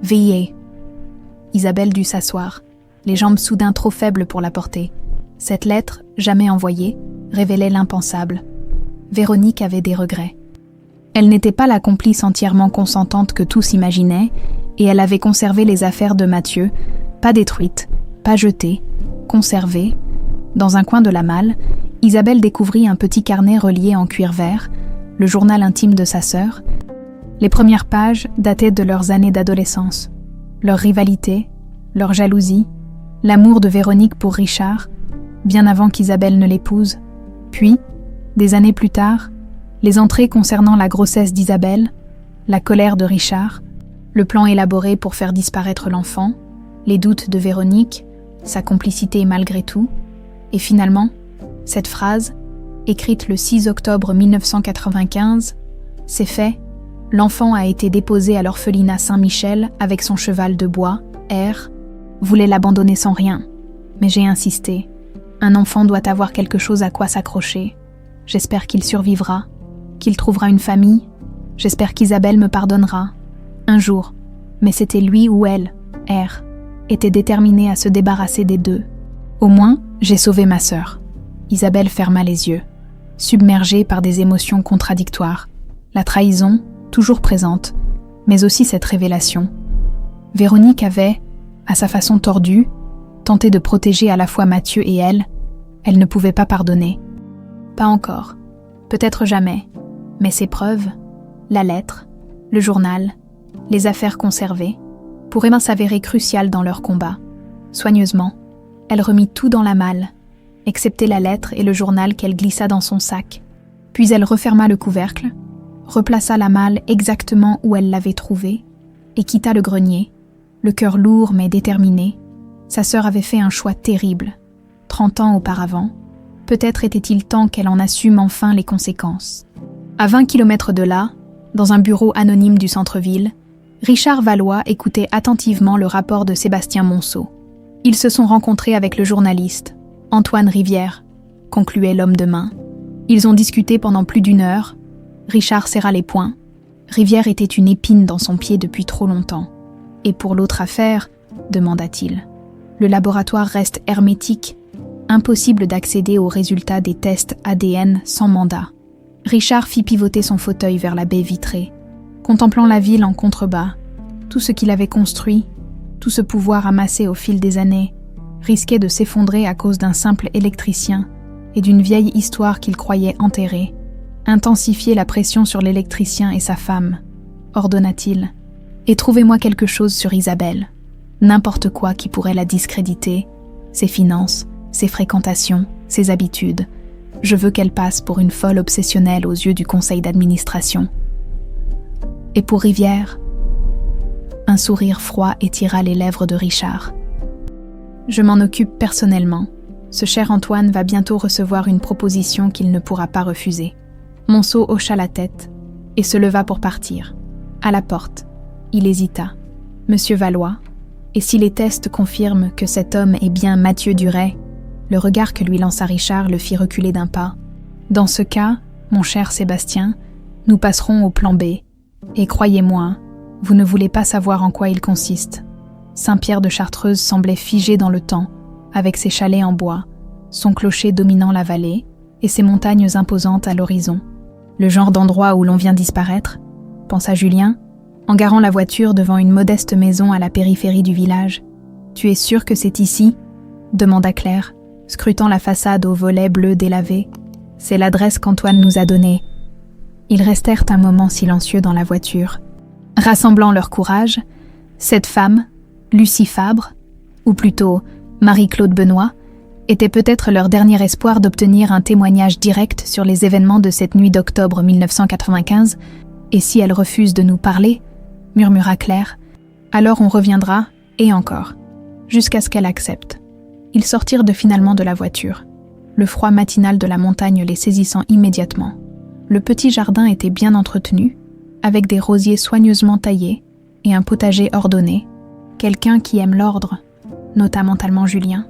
Veillez. » Isabelle dut s'asseoir, les jambes soudain trop faibles pour la porter. Cette lettre, jamais envoyée, révélait l'impensable. Véronique avait des regrets. Elle n'était pas la complice entièrement consentante que tous imaginaient, et elle avait conservé les affaires de Mathieu, pas détruites, pas jetées, conservées. Dans un coin de la malle, Isabelle découvrit un petit carnet relié en cuir vert, le journal intime de sa sœur. Les premières pages dataient de leurs années d'adolescence. Leur rivalité, leur jalousie, l'amour de Véronique pour Richard, bien avant qu'Isabelle ne l'épouse. Puis, des années plus tard, les entrées concernant la grossesse d'Isabelle, la colère de Richard, le plan élaboré pour faire disparaître l'enfant, les doutes de Véronique, sa complicité malgré tout, et finalement, cette phrase, écrite le 6 octobre 1995, « C'est fait, l'enfant a été déposé à l'orphelinat Saint-Michel avec son cheval de bois, R, voulait l'abandonner sans rien. Mais j'ai insisté. Un enfant doit avoir quelque chose à quoi s'accrocher. J'espère qu'il survivra, qu'il trouvera une famille. J'espère qu'Isabelle me pardonnera. Un jour. Mais c'était lui ou elle, R, était déterminé à se débarrasser des deux. Au moins, j'ai sauvé ma sœur. Isabelle ferma les yeux, submergée par des émotions contradictoires. La trahison, toujours présente, mais aussi cette révélation. Véronique avait, à sa façon tordue, tenté de protéger à la fois Mathieu et elle. Elle ne pouvait pas pardonner. Pas encore, peut-être jamais, mais ces preuves, la lettre, le journal, les affaires conservées, pourraient bien s'avérer cruciales dans leur combat. Soigneusement, elle remit tout dans la malle, excepté la lettre et le journal qu'elle glissa dans son sac. Puis elle referma le couvercle, replaça la malle exactement où elle l'avait trouvée et quitta le grenier, le cœur lourd mais déterminé. Sa sœur avait fait un choix terrible. 30 ans auparavant, peut-être était-il temps qu'elle en assume enfin les conséquences. À 20 kilomètres de là, dans un bureau anonyme du centre-ville, Richard Valois écoutait attentivement le rapport de Sébastien Monceau. Ils se sont rencontrés avec le journaliste, Antoine Rivière, concluait l'homme de main. Ils ont discuté pendant plus d'1 heure. Richard serra les poings. Rivière était une épine dans son pied depuis trop longtemps. « Et pour l'autre affaire ?» demanda-t-il. « Le laboratoire reste hermétique. Impossible d'accéder aux résultats des tests ADN sans mandat. » Richard fit pivoter son fauteuil vers la baie vitrée, contemplant la ville en contrebas. Tout ce qu'il avait construit, tout ce pouvoir amassé au fil des années, risquait de s'effondrer à cause d'un simple électricien et d'une vieille histoire qu'il croyait enterrée. Intensifiez la pression sur l'électricien et sa femme, ordonna-t-il, et trouvez-moi quelque chose sur Isabelle, n'importe quoi qui pourrait la discréditer, ses finances, ses fréquentations, ses habitudes. Je veux qu'elle passe pour une folle obsessionnelle aux yeux du conseil d'administration. Et pour Rivière, un sourire froid étira les lèvres de Richard. Je m'en occupe personnellement. Ce cher Antoine va bientôt recevoir une proposition qu'il ne pourra pas refuser. Monceau hocha la tête et se leva pour partir. À la porte, il hésita. Monsieur Valois, et si les tests confirment que cet homme est bien Mathieu Duret, le regard que lui lança Richard le fit reculer d'un pas. Dans ce cas, mon cher Sébastien, nous passerons au plan B. Et croyez-moi, vous ne voulez pas savoir en quoi il consiste. Saint-Pierre de Chartreuse semblait figé dans le temps, avec ses chalets en bois, son clocher dominant la vallée et ses montagnes imposantes à l'horizon. Le genre d'endroit où l'on vient disparaître, pensa Julien, en garant la voiture devant une modeste maison à la périphérie du village. « Tu es sûr que c'est ici ?» demanda Claire, scrutant la façade aux volets bleus délavés. « C'est l'adresse qu'Antoine nous a donnée. » Ils restèrent un moment silencieux dans la voiture. Rassemblant leur courage, cette femme, Lucie Fabre, ou plutôt Marie-Claude Benoît, était peut-être leur dernier espoir d'obtenir un témoignage direct sur les événements de cette nuit d'octobre 1995. « Et si elle refuse de nous parler ?» murmura Claire. « Alors on reviendra, et encore, jusqu'à ce qu'elle accepte. » Ils sortirent finalement de la voiture, le froid matinal de la montagne les saisissant immédiatement. Le petit jardin était bien entretenu, avec des rosiers soigneusement taillés et un potager ordonné. Quelqu'un qui aime l'ordre, nota mentalement Julien.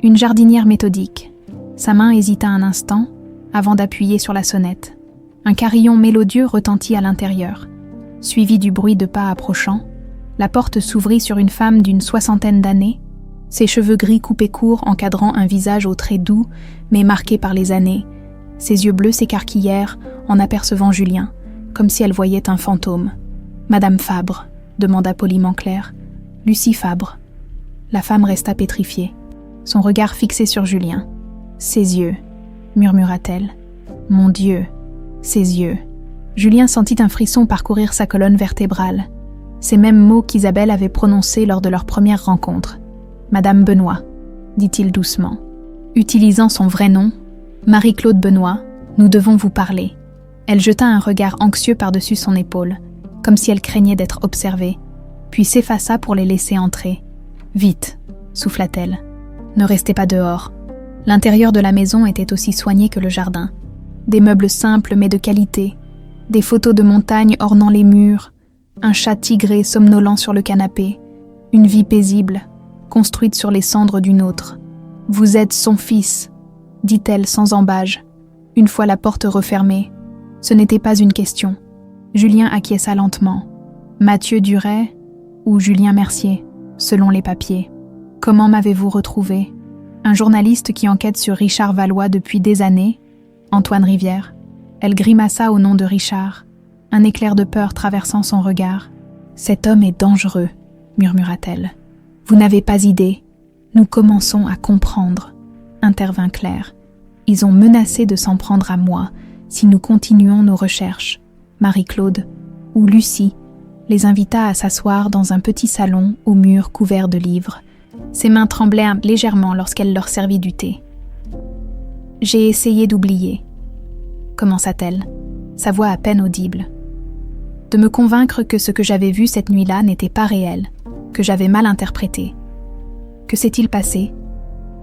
Une jardinière méthodique. Sa main hésita un instant avant d'appuyer sur la sonnette. Un carillon mélodieux retentit à l'intérieur. Suivi du bruit de pas approchant, la porte s'ouvrit sur une femme d'une 60aine d'années, ses cheveux gris coupés courts encadrant un visage aux traits doux mais marqué par les années. Ses yeux bleus s'écarquillèrent en apercevant Julien, comme si elle voyait un fantôme. « Madame Fabre » demanda poliment Claire. « Lucie Fabre. » La femme resta pétrifiée, son regard fixé sur Julien. « Ses yeux » murmura-t-elle. « Mon Dieu, ses yeux » Julien sentit un frisson parcourir sa colonne vertébrale. Ces mêmes mots qu'Isabelle avait prononcés lors de leur première rencontre. « Madame Benoît » dit-il doucement. Utilisant son vrai nom, Marie-Claude Benoît, nous devons vous parler. Elle jeta un regard anxieux par-dessus son épaule, comme si elle craignait d'être observée, puis s'effaça pour les laisser entrer. « Vite » souffla-t-elle. « Ne restez pas dehors. » L'intérieur de la maison était aussi soigné que le jardin. Des meubles simples mais de qualité, des photos de montagnes ornant les murs, un chat tigré somnolent sur le canapé, une vie paisible, construite sur les cendres d'une autre. « Vous êtes son fils » dit-elle sans embâge, une fois la porte refermée. Ce n'était pas une question. Julien acquiesça lentement. Mathieu Duret ou Julien Mercier, selon les papiers. « Comment m'avez-vous retrouvé » Un journaliste qui enquête sur Richard Valois depuis des années, Antoine Rivière. Elle grimaça au nom de Richard, un éclair de peur traversant son regard. « Cet homme est dangereux », murmura-t-elle. « Vous n'avez pas idée. Nous commençons à comprendre, » intervint Claire. « Ils ont menacé de s'en prendre à moi si nous continuons nos recherches. » Marie-Claude, ou Lucie, les invita à s'asseoir dans un petit salon aux murs couverts de livres. Ses mains tremblaient légèrement lorsqu'elle leur servit du thé. « J'ai essayé d'oublier, » commença-t-elle, sa voix à peine audible. « De me convaincre que ce que j'avais vu cette nuit-là n'était pas réel, que j'avais mal interprété. »« Que s'est-il passé ?»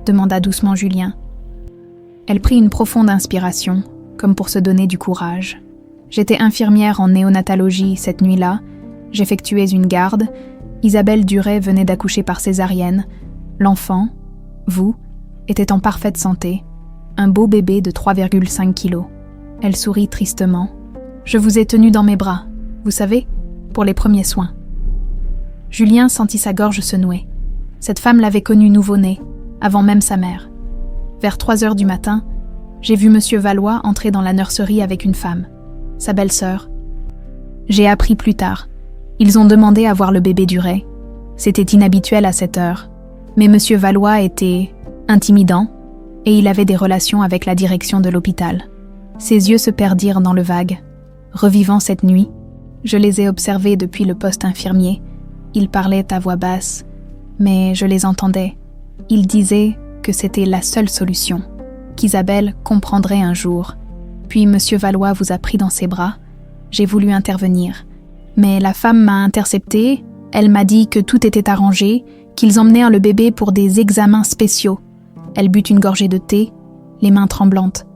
demanda doucement Julien. Elle prit une profonde inspiration, comme pour se donner du courage. « J'étais infirmière en néonatologie cette nuit-là, j'effectuais une garde, Isabelle Duret venait d'accoucher par césarienne, l'enfant, vous, était en parfaite santé, un beau bébé de 3,5 kilos. » Elle sourit tristement. « Je vous ai tenu dans mes bras, vous savez, pour les premiers soins. » Julien sentit sa gorge se nouer. Cette femme l'avait connu nouveau-né, avant même sa mère. Vers 3 heures du matin, j'ai vu Monsieur Valois entrer dans la nurserie avec une femme, sa belle-sœur. J'ai appris plus tard. Ils ont demandé à voir le bébé Duret. C'était inhabituel à cette heure, mais Monsieur Valois était intimidant et il avait des relations avec la direction de l'hôpital. Ses yeux se perdirent dans le vague. Revivant cette nuit, je les ai observés depuis le poste infirmier. Ils parlaient à voix basse, mais je les entendais. Ils disaient que c'était la seule solution, qu'Isabelle comprendrait un jour. Puis Monsieur Valois vous a pris dans ses bras. J'ai voulu intervenir. Mais la femme m'a interceptée, elle m'a dit que tout était arrangé, qu'ils emmenèrent le bébé pour des examens spéciaux. Elle but une gorgée de thé, les mains tremblantes.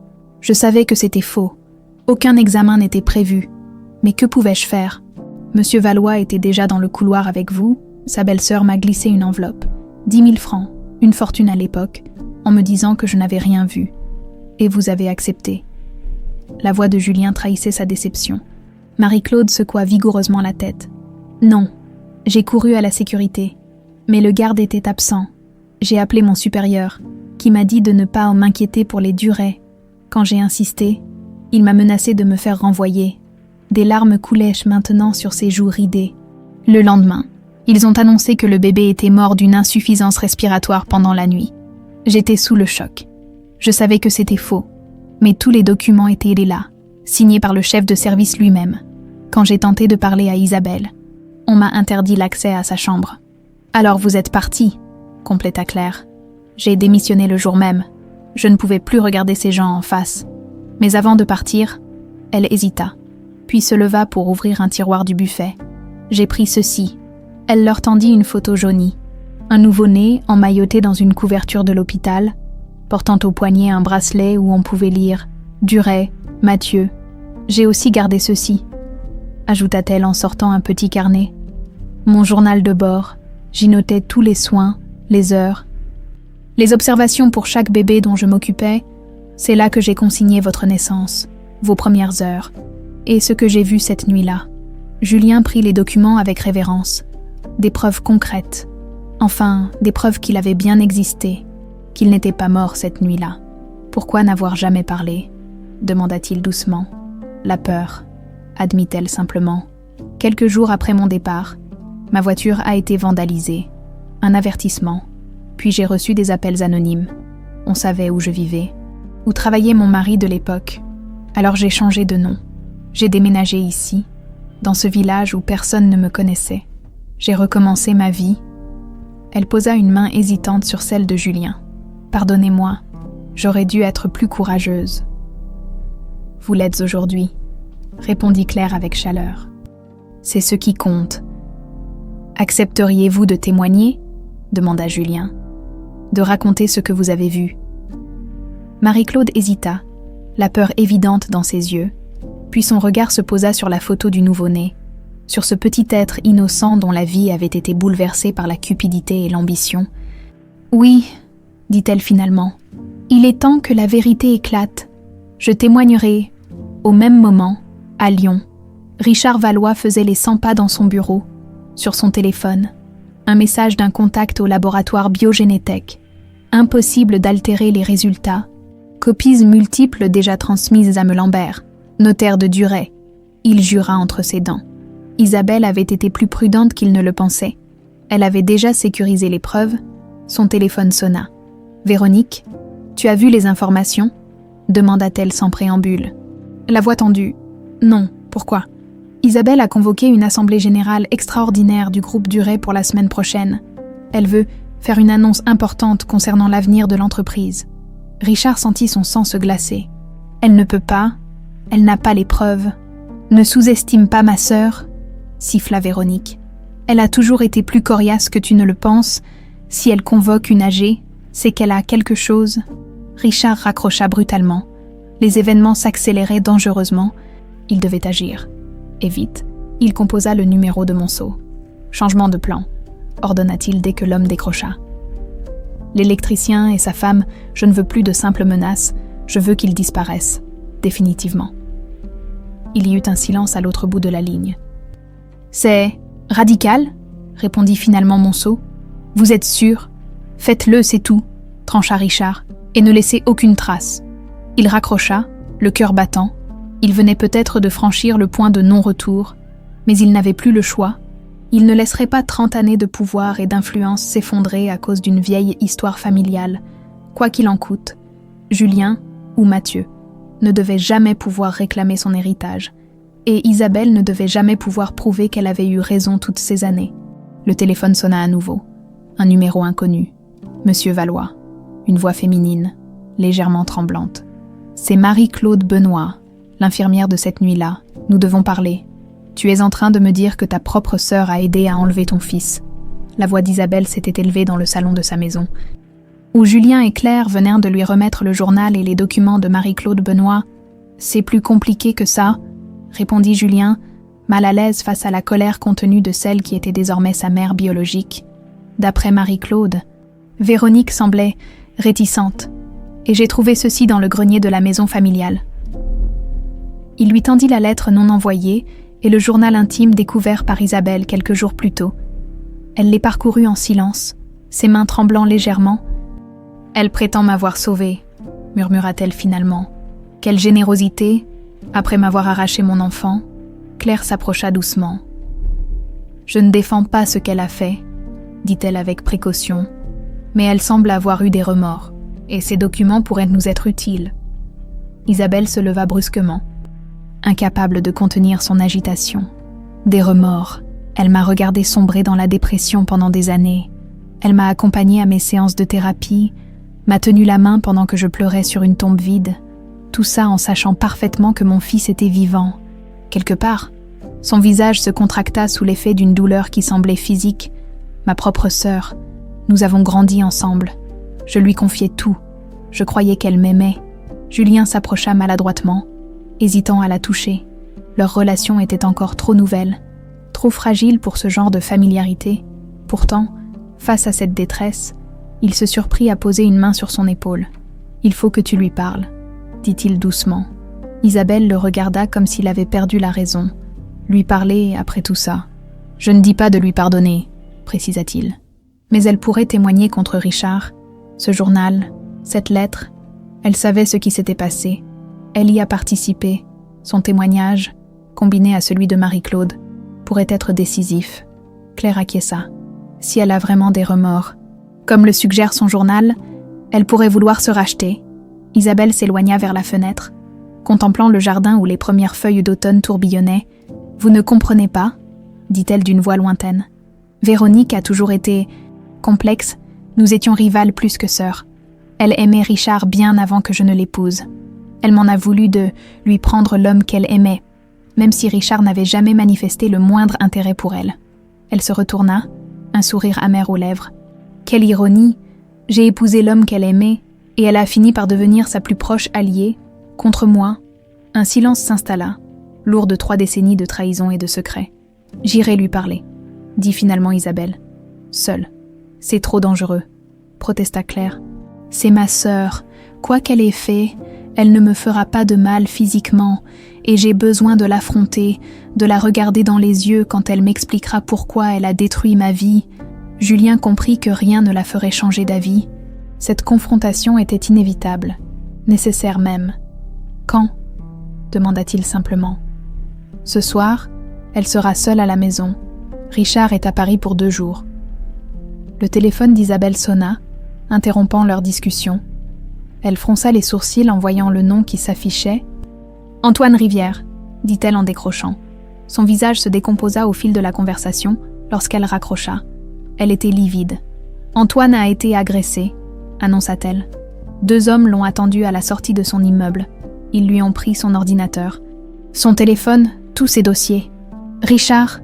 Je savais que c'était faux. Aucun examen n'était prévu. Mais que pouvais-je faire ? Monsieur Valois était déjà dans le couloir avec vous, sa belle-sœur m'a glissé une enveloppe. 10 000 francs, une fortune à l'époque, en me disant que je n'avais rien vu. Et vous avez accepté. La voix de Julien trahissait sa déception. Marie-Claude secoua vigoureusement la tête. Non, j'ai couru à la sécurité, mais le garde était absent. J'ai appelé mon supérieur, qui m'a dit de ne pas m'inquiéter pour les Duret. Quand j'ai insisté, il m'a menacé de me faire renvoyer. Des larmes coulaient maintenant sur ses joues ridées. Le lendemain, ils ont annoncé que le bébé était mort d'une insuffisance respiratoire pendant la nuit. J'étais sous le choc. Je savais que c'était faux, mais tous les documents étaient là, signés par le chef de service lui-même. Quand j'ai tenté de parler à Isabelle, on m'a interdit l'accès à sa chambre. « Alors vous êtes partie », compléta Claire. « J'ai démissionné le jour même. Je ne pouvais plus regarder ces gens en face. » Mais avant de partir, elle hésita, puis se leva pour ouvrir un tiroir du buffet. « J'ai pris ceci. » Elle leur tendit une photo jaunie. Un nouveau-né emmailloté dans une couverture de l'hôpital, portant au poignet un bracelet où on pouvait lire « Duret, Mathieu. J'ai aussi gardé ceci. » ajouta-t-elle en sortant un petit carnet. « Mon journal de bord. J'y notais tous les soins, les heures. Les observations pour chaque bébé dont je m'occupais, c'est là que j'ai consigné votre naissance, vos premières heures, et ce que j'ai vu cette nuit-là. » Julien prit les documents avec révérence. Des preuves concrètes. Enfin, des preuves qu'il avait bien existé, qu'il n'était pas mort cette nuit-là. « Pourquoi n'avoir jamais parlé ?» demanda-t-il doucement. « La peur, » admit-elle simplement. « Quelques jours après mon départ, ma voiture a été vandalisée. Un avertissement. Puis j'ai reçu des appels anonymes. On savait où je vivais, où travaillait mon mari de l'époque. Alors j'ai changé de nom. J'ai déménagé ici, dans ce village où personne ne me connaissait. J'ai recommencé ma vie. » Elle posa une main hésitante sur celle de Julien. « Pardonnez-moi, j'aurais dû être plus courageuse. »« Vous l'êtes aujourd'hui, » répondit Claire avec chaleur. « C'est ce qui compte. »« Accepteriez-vous de témoigner ?» demanda Julien. « De raconter ce que vous avez vu. » Marie-Claude hésita, la peur évidente dans ses yeux, puis son regard se posa sur la photo du nouveau-né, sur ce petit être innocent dont la vie avait été bouleversée par la cupidité et l'ambition. « Oui, » dit-elle finalement, « il est temps que la vérité éclate. Je témoignerai. » Au même moment, à Lyon, Richard Valois faisait les 100 pas dans son bureau. Sur son téléphone, un message d'un contact au laboratoire Biogénétech. Impossible d'altérer les résultats. Copies multiples déjà transmises à Melambert, notaire de Duret. Il jura entre ses dents. Isabelle avait été plus prudente qu'il ne le pensait. Elle avait déjà sécurisé les preuves. Son téléphone sonna. « Véronique, tu as vu les informations ?» demanda-t-elle sans préambule. La voix tendue. « Non, pourquoi ?» Isabelle a convoqué une assemblée générale extraordinaire du groupe Duret pour la semaine prochaine. Elle veut faire une annonce importante concernant l'avenir de l'entreprise. Richard sentit son sang se glacer. Elle ne peut pas, elle n'a pas les preuves. Ne sous-estime pas ma sœur, siffla Véronique. Elle a toujours été plus coriace que tu ne le penses. Si elle convoque une âgée, c'est qu'elle a quelque chose. Richard raccrocha brutalement. Les événements s'accéléraient dangereusement. Il devait agir. Et vite, il composa le numéro de Monceau. Changement de plan, ordonna-t-il dès que l'homme décrocha. L'électricien et sa femme, je ne veux plus de simples menaces, je veux qu'ils disparaissent, définitivement. Il y eut un silence à l'autre bout de la ligne. C'est radical, répondit finalement Monceau. Vous êtes sûr? Faites-le, c'est tout, trancha Richard, et ne laissez aucune trace. Il raccrocha, le cœur battant. Il venait peut-être de franchir le point de non-retour, mais il n'avait plus le choix. Il ne laisserait pas 30 années de pouvoir et d'influence s'effondrer à cause d'une vieille histoire familiale. Quoi qu'il en coûte, Julien ou Mathieu ne devait jamais pouvoir réclamer son héritage, et Isabelle ne devait jamais pouvoir prouver qu'elle avait eu raison toutes ces années. Le téléphone sonna à nouveau. Un numéro inconnu. Monsieur Valois. Une voix féminine, légèrement tremblante. C'est Marie-Claude Benoît, l'infirmière de cette nuit-là. Nous devons parler. Tu es en train de me dire que ta propre sœur a aidé à enlever ton fils. La voix d'Isabelle s'était élevée dans le salon de sa maison, où Julien et Claire venèrent de lui remettre le journal et les documents de Marie-Claude Benoît. C'est plus compliqué que ça, répondit Julien, mal à l'aise face à la colère contenue de celle qui était désormais sa mère biologique. D'après Marie-Claude, Véronique semblait réticente, et j'ai trouvé ceci dans le grenier de la maison familiale. Il lui tendit la lettre non envoyée et le journal intime découvert par Isabelle quelques jours plus tôt. Elle les parcourut en silence, ses mains tremblant légèrement. « Elle prétend m'avoir sauvée, » murmura-t-elle finalement. « Quelle générosité, après m'avoir arraché mon enfant. » Claire s'approcha doucement. « Je ne défends pas ce qu'elle a fait, » dit-elle avec précaution, « mais elle semble avoir eu des remords, et ces documents pourraient nous être utiles. » Isabelle se leva brusquement, incapable de contenir son agitation. Des remords. Elle m'a regardée sombrer dans la dépression pendant des années. Elle m'a accompagnée à mes séances de thérapie, m'a tenu la main pendant que je pleurais sur une tombe vide. Tout ça en sachant parfaitement que mon fils était vivant. Quelque part, son visage se contracta sous l'effet d'une douleur qui semblait physique. Ma propre sœur, nous avons grandi ensemble. Je lui confiais tout. Je croyais qu'elle m'aimait. Julien s'approcha maladroitement, hésitant à la toucher. Leur relation était encore trop nouvelle, trop fragile pour ce genre de familiarité. Pourtant, face à cette détresse, il se surprit à poser une main sur son épaule. « Il faut que tu lui parles », dit-il doucement. Isabelle le regarda comme s'il avait perdu la raison. Lui parler après tout ça. « Je ne dis pas de lui pardonner », précisa-t-il. Mais elle pourrait témoigner contre Richard. Ce journal, cette lettre, elle savait ce qui s'était passé. Elle y a participé. Son témoignage, combiné à celui de Marie-Claude, pourrait être décisif. Claire acquiesça. Si elle a vraiment des remords, comme le suggère son journal, elle pourrait vouloir se racheter. Isabelle s'éloigna vers la fenêtre, contemplant le jardin où les premières feuilles d'automne tourbillonnaient. « Vous ne comprenez pas ?» dit-elle d'une voix lointaine. « Véronique a toujours été complexe. Nous étions rivales plus que sœurs. Elle aimait Richard bien avant que je ne l'épouse. Elle m'en a voulu de lui prendre l'homme qu'elle aimait, même si Richard n'avait jamais manifesté le moindre intérêt pour elle. » Elle se retourna, un sourire amer aux lèvres. « Quelle ironie! J'ai épousé l'homme qu'elle aimait, et elle a fini par devenir sa plus proche alliée. Contre moi, un silence s'installa, lourd de 3 décennies de trahison et de secrets. « J'irai lui parler, » dit finalement Isabelle. « Seule. C'est trop dangereux, » protesta Claire. « C'est ma sœur. Quoi qu'elle ait fait, elle ne me fera pas de mal physiquement, et j'ai besoin de l'affronter, de la regarder dans les yeux quand elle m'expliquera pourquoi elle a détruit ma vie. » Julien comprit que rien ne la ferait changer d'avis. Cette confrontation était inévitable, nécessaire même. Quand ? demanda-t-il simplement. Ce soir, elle sera seule à la maison. Richard est à Paris pour 2 jours. Le téléphone d'Isabelle sonna, interrompant leur discussion. Elle fronça les sourcils en voyant le nom qui s'affichait. « Antoine Rivière », dit-elle en décrochant. Son visage se décomposa au fil de la conversation lorsqu'elle raccrocha. Elle était livide. « Antoine a été agressé », annonça-t-elle. 2 hommes l'ont attendu à la sortie de son immeuble. Ils lui ont pris son ordinateur, son téléphone, tous ses dossiers. « Richard »,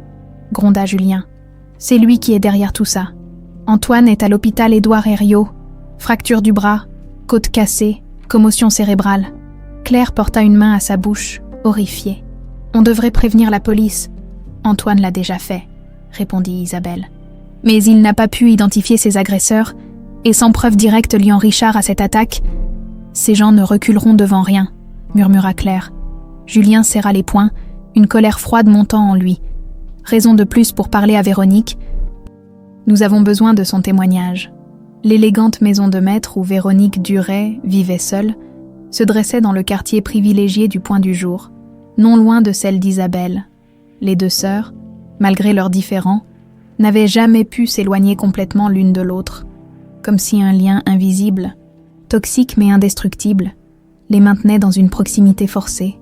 gronda Julien. « C'est lui qui est derrière tout ça. Antoine est à l'hôpital Édouard Herriot. Fracture du bras, côte cassée, commotion cérébrale. » Claire porta une main à sa bouche, horrifiée. « On devrait prévenir la police. »« Antoine l'a déjà fait, » répondit Isabelle. « Mais il n'a pas pu identifier ses agresseurs, et sans preuve directe liant Richard à cette attaque, ces gens ne reculeront devant rien, » murmura Claire. Julien serra les poings, une colère froide montant en lui. Raison de plus pour parler à Véronique. Nous avons besoin de son témoignage. L'élégante maison de maître où Véronique Duret vivait seule se dressait dans le quartier privilégié du Point du Jour, non loin de celle d'Isabelle. Les 2 sœurs, malgré leurs différends, n'avaient jamais pu s'éloigner complètement l'une de l'autre, comme si un lien invisible, toxique mais indestructible, les maintenait dans une proximité forcée.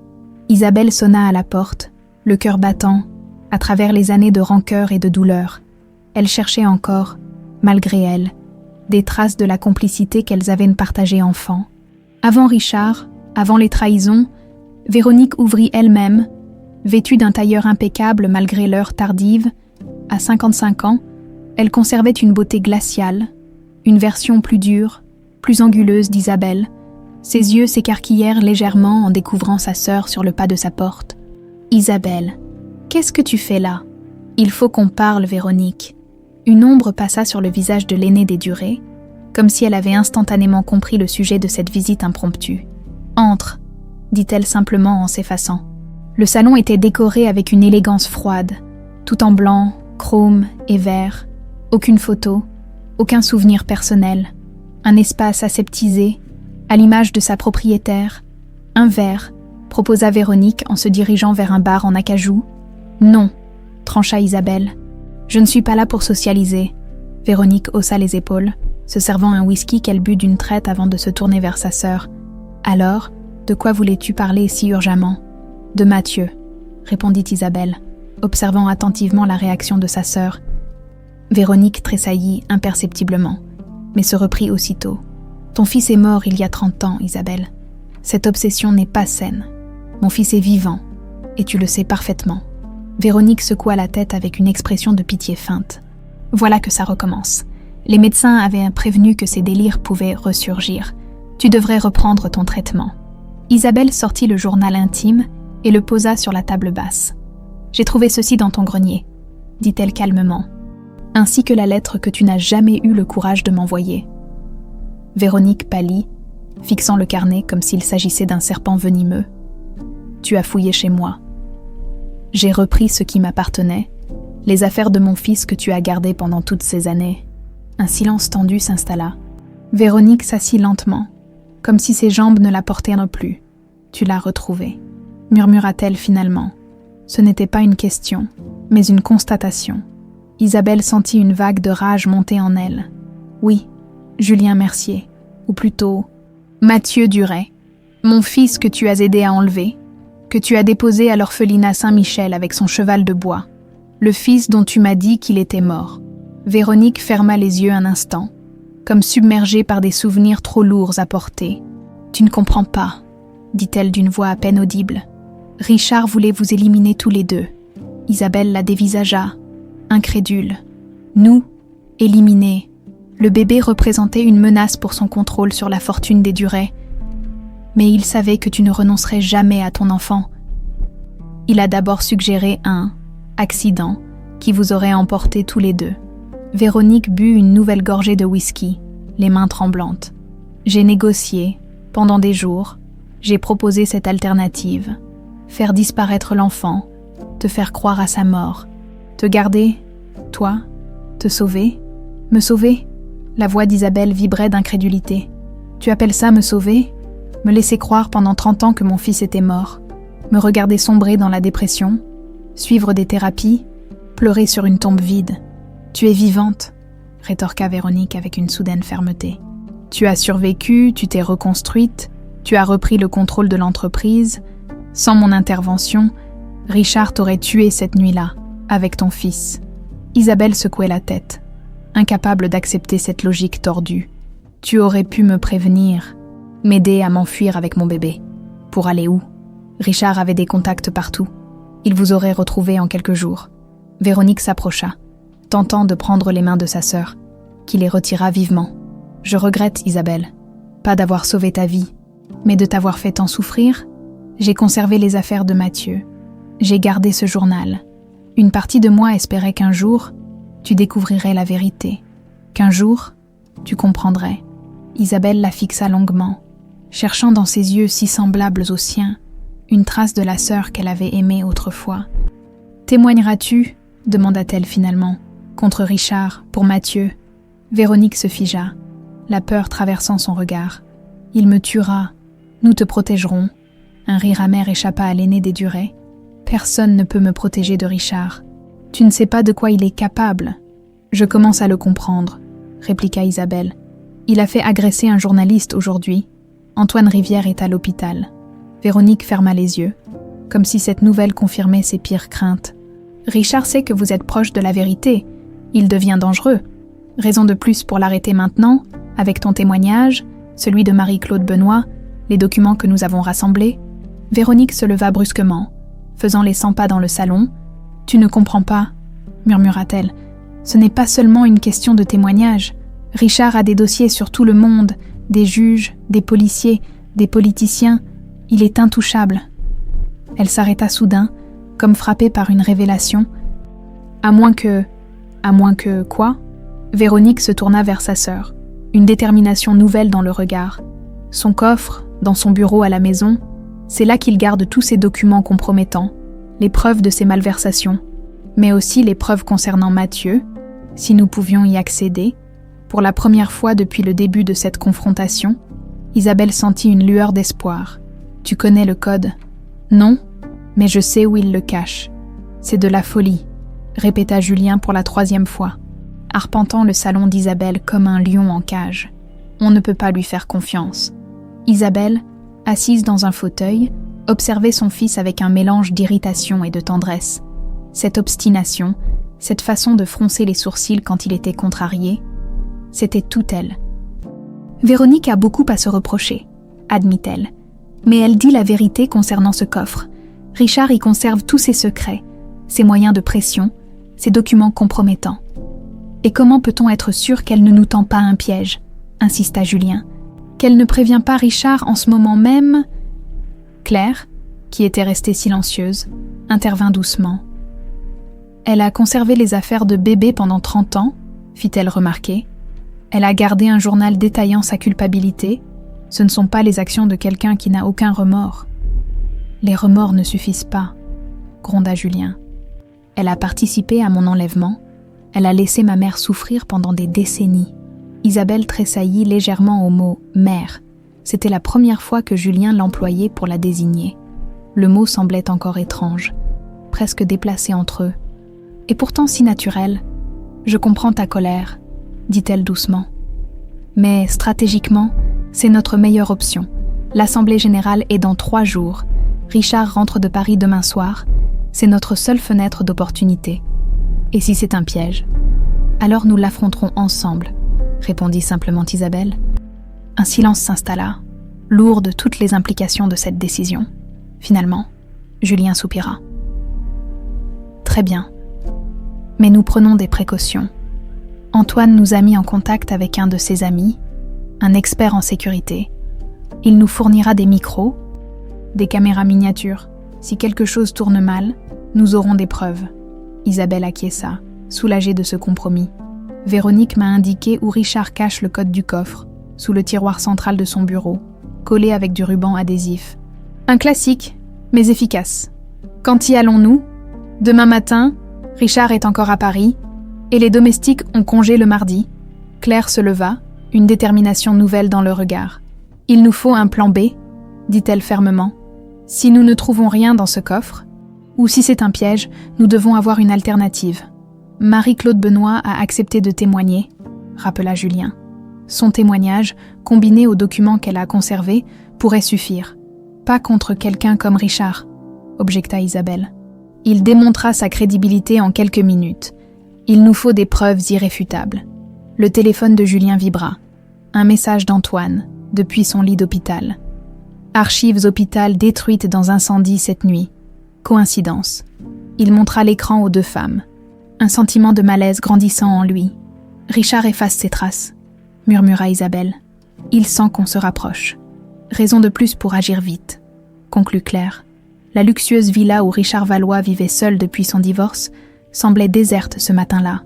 Isabelle sonna à la porte, le cœur battant, à travers les années de rancœur et de douleur. Elle cherchait encore, malgré elle, des traces de la complicité qu'elles avaient partagée enfant. Avant Richard, avant les trahisons, Véronique ouvrit elle-même, vêtue d'un tailleur impeccable malgré l'heure tardive. À 55 ans, elle conservait une beauté glaciale, une version plus dure, plus anguleuse d'Isabelle. Ses yeux s'écarquillèrent légèrement en découvrant sa sœur sur le pas de sa porte. « Isabelle, qu'est-ce que tu fais là ? Il faut qu'on parle, Véronique. » Une ombre passa sur le visage de l'aînée des Duret, comme si elle avait instantanément compris le sujet de cette visite impromptue. « Entre », dit-elle simplement en s'effaçant. Le salon était décoré avec une élégance froide, tout en blanc, chrome et vert. Aucune photo, aucun souvenir personnel. Un espace aseptisé, à l'image de sa propriétaire. Un verre, proposa Véronique en se dirigeant vers un bar en acajou. « Non », trancha Isabelle. « Je ne suis pas là pour socialiser. » Véronique haussa les épaules, se servant un whisky qu'elle but d'une traite avant de se tourner vers sa sœur. « Alors, de quoi voulais-tu parler si urgemment ?»« De Mathieu, » répondit Isabelle, observant attentivement la réaction de sa sœur. Véronique tressaillit imperceptiblement, mais se reprit aussitôt. « Ton fils est mort il y a 30 ans, Isabelle. Cette obsession n'est pas saine. Mon fils est vivant, et tu le sais parfaitement. » Véronique secoua la tête avec une expression de pitié feinte. « Voilà que ça recommence. Les médecins avaient prévenu que ces délires pouvaient ressurgir. Tu devrais reprendre ton traitement. » Isabelle sortit le journal intime et le posa sur la table basse. « J'ai trouvé ceci dans ton grenier, » dit-elle calmement, « ainsi que la lettre que tu n'as jamais eu le courage de m'envoyer. » Véronique pâlit, fixant le carnet comme s'il s'agissait d'un serpent venimeux. « Tu as fouillé chez moi. J'ai repris ce qui m'appartenait, les affaires de mon fils que tu as gardées pendant toutes ces années. » Un silence tendu s'installa. Véronique s'assit lentement, comme si ses jambes ne la portaient non plus. « Tu l'as retrouvé, » murmura-t-elle finalement. Ce n'était pas une question, mais une constatation. Isabelle sentit une vague de rage monter en elle. « Oui, Julien Mercier, ou plutôt Mathieu Duret, mon fils que tu as aidé à enlever, que tu as déposé à l'orphelinat Saint-Michel avec son cheval de bois, le fils dont tu m'as dit qu'il était mort. » Véronique ferma les yeux un instant, comme submergée par des souvenirs trop lourds à porter. « Tu ne comprends pas, » dit-elle d'une voix à peine audible. « Richard voulait vous éliminer tous les deux. » Isabelle la dévisagea, incrédule. « Nous, éliminés. » Le bébé représentait une menace pour son contrôle sur la fortune des Duret. Mais il savait que tu ne renoncerais jamais à ton enfant. Il a d'abord suggéré un accident qui vous aurait emportés tous les deux. Véronique but une nouvelle gorgée de whisky, les mains tremblantes. J'ai négocié, pendant des jours, j'ai proposé cette alternative. Faire disparaître l'enfant, te faire croire à sa mort, te garder, toi, te sauver, me sauver. La voix d'Isabelle vibrait d'incrédulité. « Tu appelles ça me sauver ? Me laisser croire pendant 30 ans que mon fils était mort, me regarder sombrer dans la dépression, suivre des thérapies, pleurer sur une tombe vide. Tu es vivante !» rétorqua Véronique avec une soudaine fermeté. « Tu as survécu, tu t'es reconstruite, tu as repris le contrôle de l'entreprise. Sans mon intervention, Richard t'aurait tué cette nuit-là, avec ton fils. » Isabelle secouait la tête, incapable d'accepter cette logique tordue. « Tu aurais pu me prévenir, m'aider à m'enfuir avec mon bébé. Pour aller où ? Richard avait des contacts partout. Il vous aurait retrouvé en quelques jours. » Véronique s'approcha, tentant de prendre les mains de sa sœur, qui les retira vivement. « Je regrette, Isabelle, pas d'avoir sauvé ta vie, mais de t'avoir fait tant souffrir. J'ai conservé les affaires de Mathieu. J'ai gardé ce journal. Une partie de moi espérait qu'un jour, tu découvrirais la vérité. Qu'un jour, tu comprendrais. » Isabelle la fixa longuement, cherchant dans ses yeux si semblables aux siens une trace de la sœur qu'elle avait aimée autrefois. « Témoigneras-tu » demanda-t-elle finalement, contre Richard, pour Mathieu. Véronique se figea, la peur traversant son regard. « Il me tuera. Nous te protégerons. » Un rire amer échappa à l'aîné des Duret. « Personne ne peut me protéger de Richard. Tu ne sais pas de quoi il est capable. »« Je commence à le comprendre, » répliqua Isabelle. « Il a fait agresser un journaliste aujourd'hui. Antoine Rivière est à l'hôpital. » Véronique ferma les yeux, comme si cette nouvelle confirmait ses pires craintes. « Richard sait que vous êtes proche de la vérité. Il devient dangereux. Raison de plus pour l'arrêter maintenant, avec ton témoignage, celui de Marie-Claude Benoît, les documents que nous avons rassemblés. » Véronique se leva brusquement, faisant les 100 pas dans le salon. « Tu ne comprends pas, » murmura-t-elle. « Ce n'est pas seulement une question de témoignage. Richard a des dossiers sur tout le monde, des juges, des policiers, des politiciens. Il est intouchable. » Elle s'arrêta soudain, comme frappée par une révélation. « À moins que... quoi ?» Véronique se tourna vers sa sœur, une détermination nouvelle dans le regard. Son coffre, dans son bureau à la maison, c'est là qu'il garde tous ses documents compromettants, les preuves de ses malversations, mais aussi les preuves concernant Mathieu, si nous pouvions y accéder. Pour la première fois depuis le début de cette confrontation, Isabelle sentit une lueur d'espoir. « Tu connais le code ? » ?»« Non, mais je sais où il le cache. »« C'est de la folie, » répéta Julien pour la 3e fois, arpentant le salon d'Isabelle comme un lion en cage. On ne peut pas lui faire confiance. Isabelle, assise dans un fauteuil, observait son fils avec un mélange d'irritation et de tendresse. Cette obstination, cette façon de froncer les sourcils quand il était contrarié, c'était tout elle. Véronique a beaucoup à se reprocher, admit-elle. Mais elle dit la vérité concernant ce coffre. Richard y conserve tous ses secrets, ses moyens de pression, ses documents compromettants. Et comment peut-on être sûr qu'elle ne nous tend pas un piège ? Insista Julien. Qu'elle ne prévient pas Richard en ce moment même ? Claire, qui était restée silencieuse, intervint doucement. Elle a conservé les affaires de bébé pendant 30 ans, fit-elle remarquer. Elle a gardé un journal détaillant sa culpabilité. Ce ne sont pas les actions de quelqu'un qui n'a aucun remords. Les remords ne suffisent pas, gronda Julien. Elle a participé à mon enlèvement. Elle a laissé ma mère souffrir pendant des décennies. Isabelle tressaillit légèrement au mot « mère ». C'était la première fois que Julien l'employait pour la désigner. Le mot semblait encore étrange, presque déplacé entre eux. Et pourtant si naturel. « Je comprends ta colère », dit-elle doucement. « Mais stratégiquement, c'est notre meilleure option. L'Assemblée générale est dans 3 jours. Richard rentre de Paris demain soir. C'est notre seule fenêtre d'opportunité. Et si c'est un piège, alors nous l'affronterons ensemble, » répondit simplement Isabelle. Un silence s'installa, lourd de toutes les implications de cette décision. Finalement, Julien soupira. « Très bien. Mais nous prenons des précautions. Antoine nous a mis en contact avec un de ses amis, un expert en sécurité. Il nous fournira des micros, des caméras miniatures. Si quelque chose tourne mal, nous aurons des preuves. » Isabelle acquiesça, soulagée de ce compromis. Véronique m'a indiqué où Richard cache le code du coffre, sous le tiroir central de son bureau, collé avec du ruban adhésif. Un classique, mais efficace. Quand y allons-nous ? Demain matin, Richard est encore à Paris, et les domestiques ont congé le mardi. Claire se leva, une détermination nouvelle dans le regard. « Il nous faut un plan B », dit-elle fermement. « Si nous ne trouvons rien dans ce coffre, ou si c'est un piège, nous devons avoir une alternative. » Marie-Claude Benoît a accepté de témoigner, rappela Julien. Son témoignage, combiné aux documents qu'elle a conservés, pourrait suffire. Pas contre quelqu'un comme Richard, objecta Isabelle. Il démontra sa crédibilité en quelques minutes. Il nous faut des preuves irréfutables. Le téléphone de Julien vibra. Un message d'Antoine, depuis son lit d'hôpital. Archives hôpital détruites dans incendie cette nuit. Coïncidence. Il montra l'écran aux deux femmes. Un sentiment de malaise grandissant en lui. Richard efface ses traces, murmura Isabelle. Il sent qu'on se rapproche. Raison de plus pour agir vite, conclut Claire. La luxueuse villa où Richard Valois vivait seul depuis son divorce semblait déserte ce matin-là.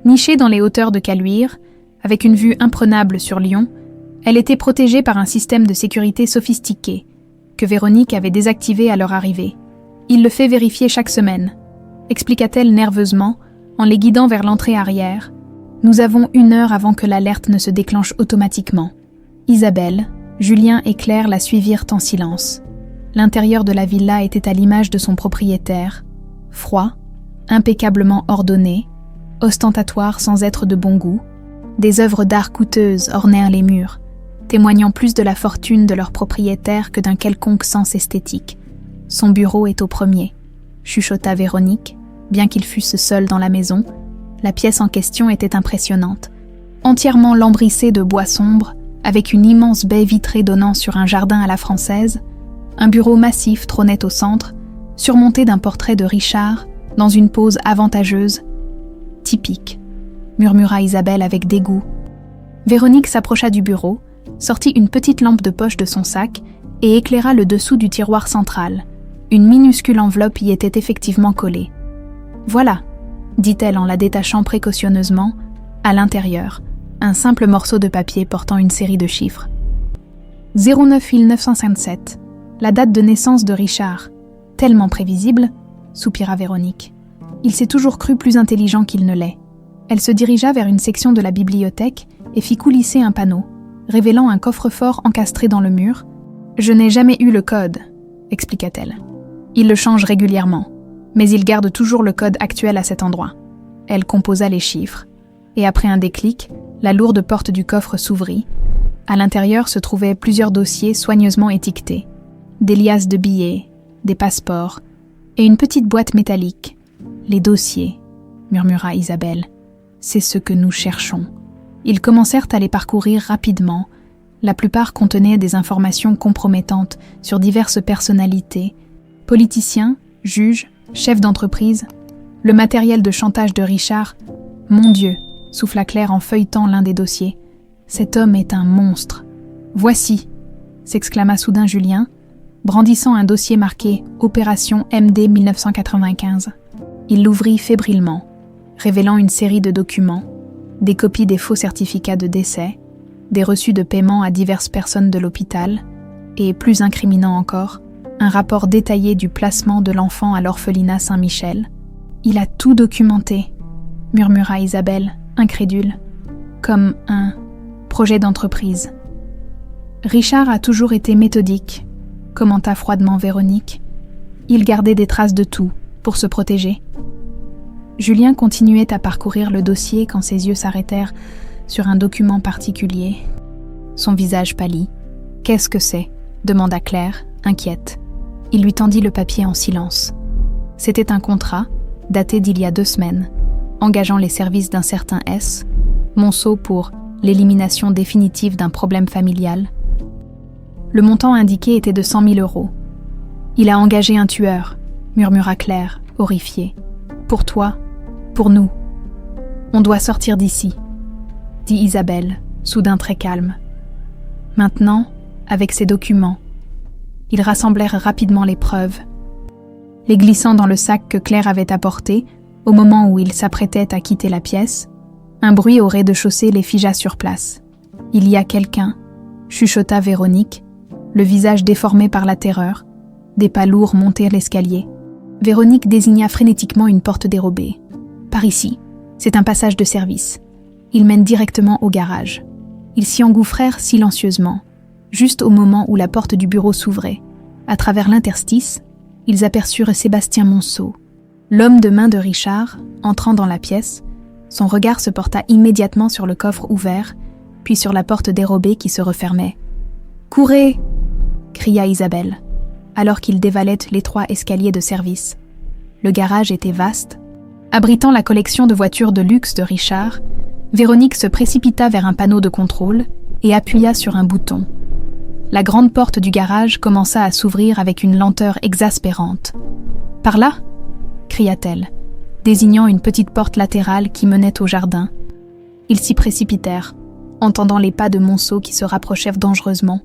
Nichée dans les hauteurs de Caluire, avec une vue imprenable sur Lyon, elle était protégée par un système de sécurité sophistiqué, que Véronique avait désactivé à leur arrivée. Il le fait vérifier chaque semaine, expliqua-t-elle nerveusement, en les guidant vers l'entrée arrière. Nous avons 1 heure avant que l'alerte ne se déclenche automatiquement. Isabelle, Julien et Claire la suivirent en silence. L'intérieur de la villa était à l'image de son propriétaire, froid, impeccablement ordonné, ostentatoire sans être de bon goût. Des œuvres d'art coûteuses ornèrent les murs, témoignant plus de la fortune de leur propriétaire que d'un quelconque sens esthétique. Son bureau est au premier, chuchota Véronique, bien qu'ils fussent seuls dans la maison. La pièce en question était impressionnante, entièrement lambrissée de bois sombre, avec une immense baie vitrée donnant sur un jardin à la française. Un bureau massif trônait au centre, surmonté d'un portrait de Richard, dans une pose avantageuse. « Typique », murmura Isabelle avec dégoût. Véronique s'approcha du bureau, sortit une petite lampe de poche de son sac et éclaira le dessous du tiroir central. Une minuscule enveloppe y était effectivement collée. « Voilà », dit-elle en la détachant précautionneusement, à l'intérieur, un simple morceau de papier portant une série de chiffres. 09 957, la date de naissance de Richard. Tellement prévisible, soupira Véronique. Il s'est toujours cru plus intelligent qu'il ne l'est. Elle se dirigea vers une section de la bibliothèque et fit coulisser un panneau, révélant un coffre-fort encastré dans le mur. « Je n'ai jamais eu le code », expliqua-t-elle. « Il le change régulièrement, mais il garde toujours le code actuel à cet endroit. » Elle composa les chiffres, et après un déclic, la lourde porte du coffre s'ouvrit. À l'intérieur se trouvaient plusieurs dossiers soigneusement étiquetés, des liasses de billets, des passeports, et une petite boîte métallique. « Les dossiers », murmura Isabelle. « C'est ce que nous cherchons. » Ils commencèrent à les parcourir rapidement. La plupart contenaient des informations compromettantes sur diverses personnalités, politiciens, juges, chefs d'entreprise. Le matériel de chantage de Richard. « Mon Dieu !» souffla Claire en feuilletant l'un des dossiers. « Cet homme est un monstre. »« Voici !» s'exclama soudain Julien, brandissant un dossier marqué « Opération MD 1995 ». Il l'ouvrit fébrilement, révélant une série de documents, des copies des faux certificats de décès, des reçus de paiement à diverses personnes de l'hôpital, et, plus incriminant encore, un rapport détaillé du placement de l'enfant à l'orphelinat Saint-Michel. « Il a tout documenté », murmura Isabelle, incrédule, comme un projet d'entreprise. « Richard a toujours été méthodique », commenta froidement Véronique. « Il gardait des traces de tout, pour se protéger. » Julien continuait à parcourir le dossier quand ses yeux s'arrêtèrent sur un document particulier. Son visage pâlit. « Qu'est-ce que c'est ?» demanda Claire, inquiète. Il lui tendit le papier en silence. C'était un contrat, daté d'il y a 2 semaines, engageant les services d'un certain S, Monceau pour l'élimination définitive d'un problème familial. Le montant indiqué était de 100 000 €. « Il a engagé un tueur », murmura Claire, horrifiée. « Pour toi, pour nous. On doit sortir d'ici, » dit Isabelle, soudain très calme. Maintenant, avec ces documents, ils rassemblèrent rapidement les preuves. Les glissant dans le sac que Claire avait apporté, au moment où ils s'apprêtaient à quitter la pièce, un bruit au rez-de-chaussée les figea sur place. « Il y a quelqu'un », chuchota Véronique, le visage déformé par la terreur. Des pas lourds montèrent l'escalier. Véronique désigna frénétiquement une porte dérobée. « Par ici, c'est un passage de service. » Il mène directement au garage. Ils s'y engouffrèrent silencieusement, juste au moment où la porte du bureau s'ouvrait. À travers l'interstice, ils aperçurent Sébastien Monceau, l'homme de main de Richard. Entrant dans la pièce, son regard se porta immédiatement sur le coffre ouvert, puis sur la porte dérobée qui se refermait. « Courez !» cria Isabelle, alors qu'il dévalait l'étroit escalier de service. Le garage était vaste. Abritant la collection de voitures de luxe de Richard, Véronique se précipita vers un panneau de contrôle et appuya sur un bouton. La grande porte du garage commença à s'ouvrir avec une lenteur exaspérante. « Par là !» cria-t-elle, désignant une petite porte latérale qui menait au jardin. Ils s'y précipitèrent, entendant les pas de Monceau qui se rapprochèrent dangereusement.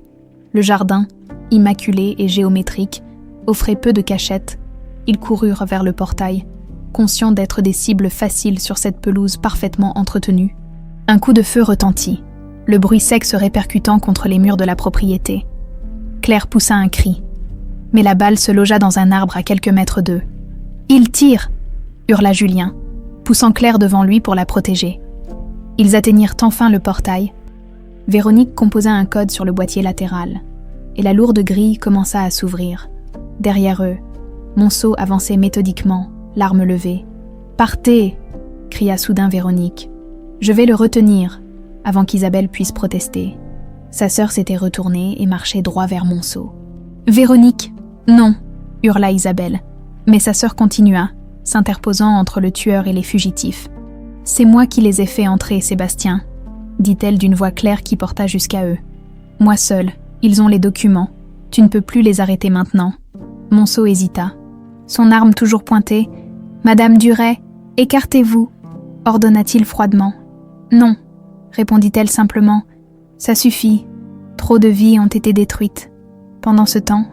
Le jardin, immaculé et géométrique, offrait peu de cachette. Ils coururent vers le portail, conscients d'être des cibles faciles sur cette pelouse parfaitement entretenue. Un coup de feu retentit, le bruit sec se répercutant contre les murs de la propriété. Claire poussa un cri, mais la balle se logea dans un arbre à quelques mètres d'eux. « Il tire !» hurla Julien, poussant Claire devant lui pour la protéger. Ils atteignirent enfin le portail. Véronique composa un code sur le boîtier latéral, et la lourde grille commença à s'ouvrir. Derrière eux, Monceau avançait méthodiquement, l'arme levée. « Partez !» cria soudain Véronique. « Je vais le retenir !» avant qu'Isabelle puisse protester. Sa sœur s'était retournée et marchait droit vers Monceau. « Véronique, non !» hurla Isabelle, mais sa sœur continua, s'interposant entre le tueur et les fugitifs. « C'est moi qui les ai fait entrer, Sébastien !» dit-elle d'une voix claire qui porta jusqu'à eux. « Moi seule, ils ont les documents. Tu ne peux plus les arrêter maintenant. » Monceau hésita. Son arme toujours pointée. « Madame Duret, écartez-vous !» ordonna-t-il froidement. « Non !» répondit-elle simplement. « Ça suffit. Trop de vies ont été détruites. » Pendant ce temps,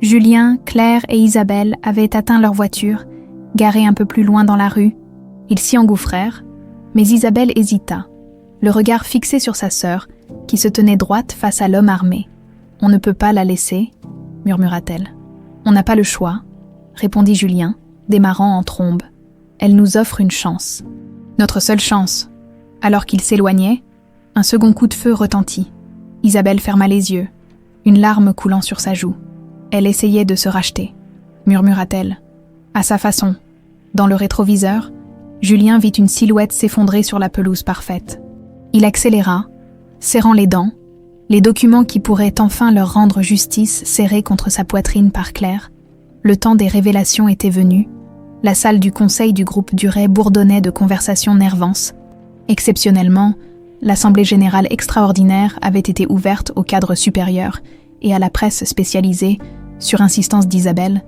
Julien, Claire et Isabelle avaient atteint leur voiture, garée un peu plus loin dans la rue. Ils s'y engouffrèrent, mais Isabelle hésita, le regard fixé sur sa sœur, qui se tenait droite face à l'homme armé. « On ne peut pas la laisser, » murmura-t-elle. « On n'a pas le choix, » répondit Julien, démarrant en trombe. « Elle nous offre une chance. » Notre seule chance. Alors qu'il s'éloignait, un second coup de feu retentit. Isabelle ferma les yeux, une larme coulant sur sa joue. Elle essayait de se racheter, murmura-t-elle. À sa façon, dans le rétroviseur, Julien vit une silhouette s'effondrer sur la pelouse parfaite. Il accéléra, serrant les dents, les documents qui pourraient enfin leur rendre justice serrés contre sa poitrine par Claire. Le temps des révélations était venu. La salle du conseil du groupe Duret bourdonnait de conversations nervantes. Exceptionnellement, l'Assemblée générale extraordinaire avait été ouverte au cadre supérieur et à la presse spécialisée, sur insistance d'Isabelle.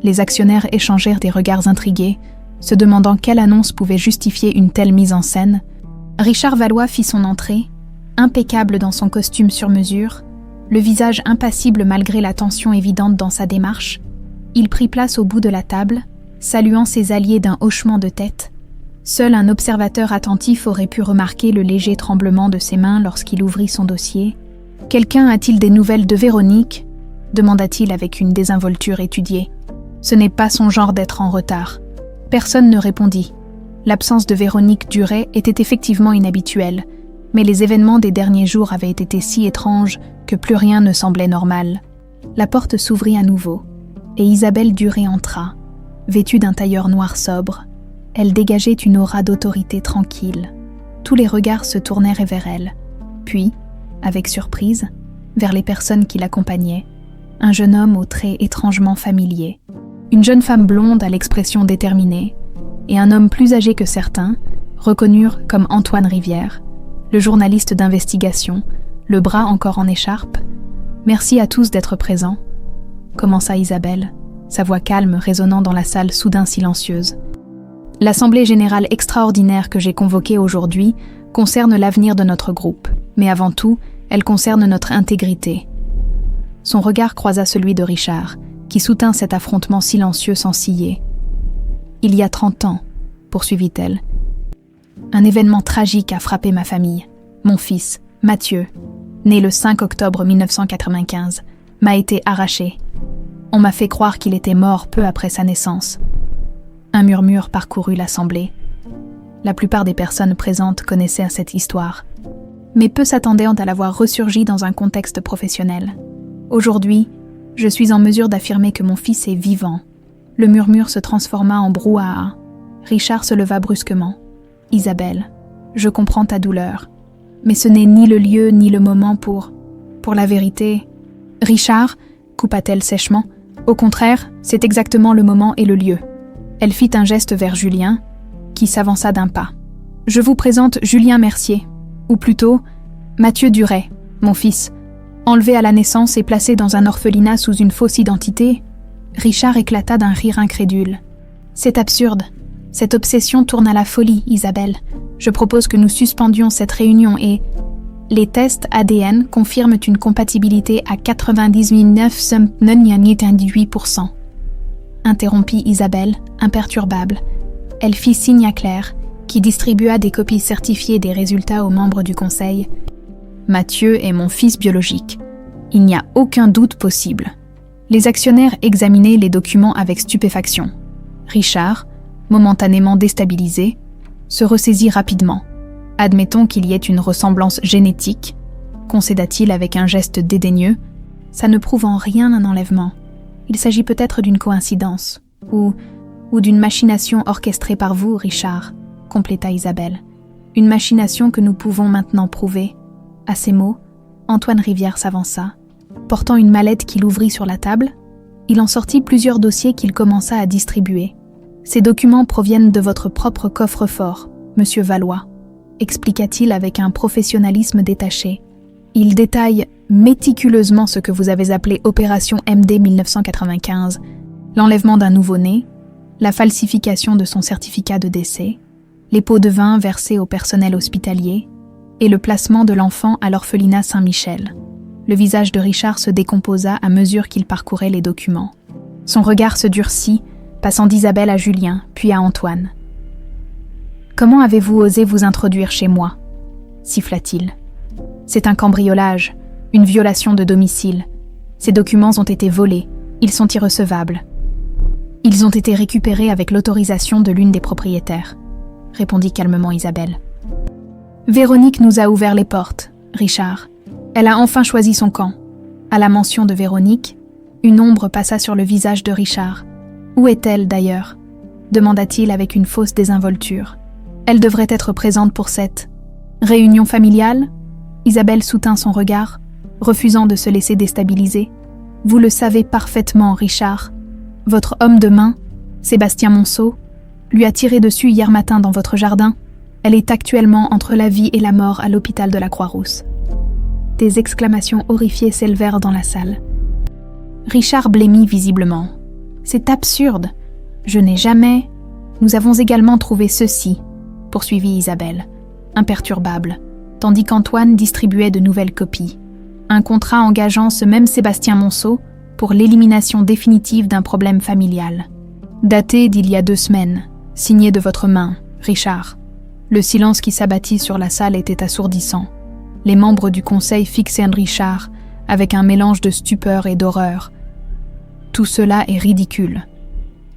Les actionnaires échangèrent des regards intrigués, se demandant quelle annonce pouvait justifier une telle mise en scène. Richard Valois fit son entrée, impeccable dans son costume sur mesure, le visage impassible malgré la tension évidente dans sa démarche. Il prit place au bout de la table, saluant ses alliés d'un hochement de tête. Seul un observateur attentif aurait pu remarquer le léger tremblement de ses mains lorsqu'il ouvrit son dossier. « Quelqu'un a-t-il des nouvelles de Véronique ?» demanda-t-il avec une désinvolture étudiée. Ce n'est pas son genre d'être en retard. Personne ne répondit. L'absence de Véronique Duret était effectivement inhabituelle, mais les événements des derniers jours avaient été si étranges que plus rien ne semblait normal. La porte s'ouvrit à nouveau, et Isabelle Duret entra, vêtue d'un tailleur noir sobre. Elle dégageait une aura d'autorité tranquille. Tous les regards se tournèrent vers elle. Puis, avec surprise, vers les personnes qui l'accompagnaient. Un jeune homme aux traits étrangement familiers. Une jeune femme blonde à l'expression déterminée. Et un homme plus âgé que certains, reconnurent comme Antoine Rivière, le journaliste d'investigation, le bras encore en écharpe. « Merci à tous d'être présents », commença Isabelle, sa voix calme résonnant dans la salle soudain silencieuse. L'Assemblée générale extraordinaire que j'ai convoquée aujourd'hui concerne l'avenir de notre groupe, mais avant tout, elle concerne notre intégrité. Son regard croisa celui de Richard, qui soutint cet affrontement silencieux sans ciller. « Il y a 30 ans, poursuivit-elle, un événement tragique a frappé ma famille. Mon fils, Mathieu, né le 5 octobre 1995, m'a été arraché. On m'a fait croire qu'il était mort peu après sa naissance. » Un murmure parcourut l'assemblée. La plupart des personnes présentes connaissaient cette histoire, mais peu s'attendaient à la voir ressurgir dans un contexte professionnel. Aujourd'hui, je suis en mesure d'affirmer que mon fils est vivant. Le murmure se transforma en brouhaha. Richard se leva brusquement. « Isabelle, je comprends ta douleur, mais ce n'est ni le lieu ni le moment pour la vérité. » « Richard, coupa-t-elle sèchement, au contraire, c'est exactement le moment et le lieu. » Elle fit un geste vers Julien, qui s'avança d'un pas. « Je vous présente Julien Mercier, ou plutôt Mathieu Duret, mon fils. Enlevé à la naissance et placé dans un orphelinat sous une fausse identité. » Richard éclata d'un rire incrédule. « C'est absurde. Cette obsession tourne à la folie, Isabelle. Je propose que nous suspendions cette réunion et... » Les tests ADN confirment une compatibilité à 99,98%. Interrompit Isabelle, imperturbable. Elle fit signe à Claire, qui distribua des copies certifiées des résultats aux membres du conseil. « Mathieu est mon fils biologique. Il n'y a aucun doute possible. » Les actionnaires examinaient les documents avec stupéfaction. Richard, momentanément déstabilisé, se ressaisit rapidement. « Admettons qu'il y ait une ressemblance génétique, » concéda-t-il avec un geste dédaigneux. « Ça ne prouve en rien un enlèvement. Il s'agit peut-être d'une coïncidence, ou d'une machination orchestrée par vous, Richard, » compléta Isabelle. « Une machination que nous pouvons maintenant prouver. » À ces mots, Antoine Rivière s'avança. Portant une mallette qu'il ouvrit sur la table, il en sortit plusieurs dossiers qu'il commença à distribuer. « Ces documents proviennent de votre propre coffre-fort, Monsieur Valois, » expliqua-t-il avec un professionnalisme détaché. Il détaille méticuleusement ce que vous avez appelé Opération MD 1995, l'enlèvement d'un nouveau-né, la falsification de son certificat de décès, les pots de vin versés au personnel hospitalier et le placement de l'enfant à l'orphelinat Saint-Michel. Le visage de Richard se décomposa à mesure qu'il parcourait les documents. Son regard se durcit, passant d'Isabelle à Julien, puis à Antoine. « Comment avez-vous osé vous introduire chez moi ?» siffla-t-il. « C'est un cambriolage, une violation de domicile. Ces documents ont été volés, ils sont irrecevables. Ils ont été récupérés avec l'autorisation de l'une des propriétaires, » répondit calmement Isabelle. « Véronique nous a ouvert les portes, Richard. Elle a enfin choisi son camp. » À la mention de Véronique, une ombre passa sur le visage de Richard. « Où est-elle d'ailleurs ?» demanda-t-il avec une fausse désinvolture. « Elle devrait être présente pour cette réunion familiale ?» Isabelle soutint son regard, refusant de se laisser déstabiliser. « Vous le savez parfaitement, Richard. Votre homme de main, Sébastien Monceau, lui a tiré dessus hier matin dans votre jardin. Elle est actuellement entre la vie et la mort à l'hôpital de la Croix-Rousse. » Des exclamations horrifiées s'élevèrent dans la salle. Richard blêmit visiblement. « C'est absurde. Je n'ai jamais... » « Nous avons également trouvé ceci, » poursuivit Isabelle, imperturbable, tandis qu'Antoine distribuait de nouvelles copies. Un contrat engageant ce même Sébastien Monceau pour l'élimination définitive d'un problème familial. Daté d'il y a 2 semaines, signé de votre main, Richard. Le silence qui s'abattit sur la salle était assourdissant. Les membres du conseil fixèrent Richard avec un mélange de stupeur et d'horreur. « Tout cela est ridicule, »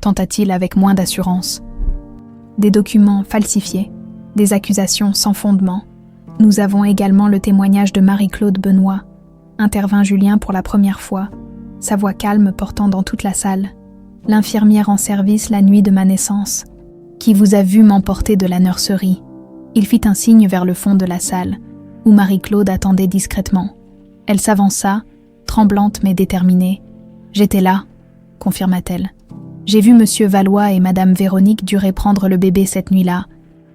tenta-t-il avec moins d'assurance. Des documents falsifiés, des accusations sans fondement. Nous avons également le témoignage de Marie-Claude Benoît, intervint Julien pour la première fois, sa voix calme portant dans toute la salle. L'infirmière en service la nuit de ma naissance, qui vous a vu m'emporter de la nurserie. Il fit un signe vers le fond de la salle, où Marie-Claude attendait discrètement. Elle s'avança, tremblante mais déterminée. « J'étais là », confirma-t-elle. « J'ai vu Monsieur Valois et Madame Véronique Duret prendre le bébé cette nuit-là.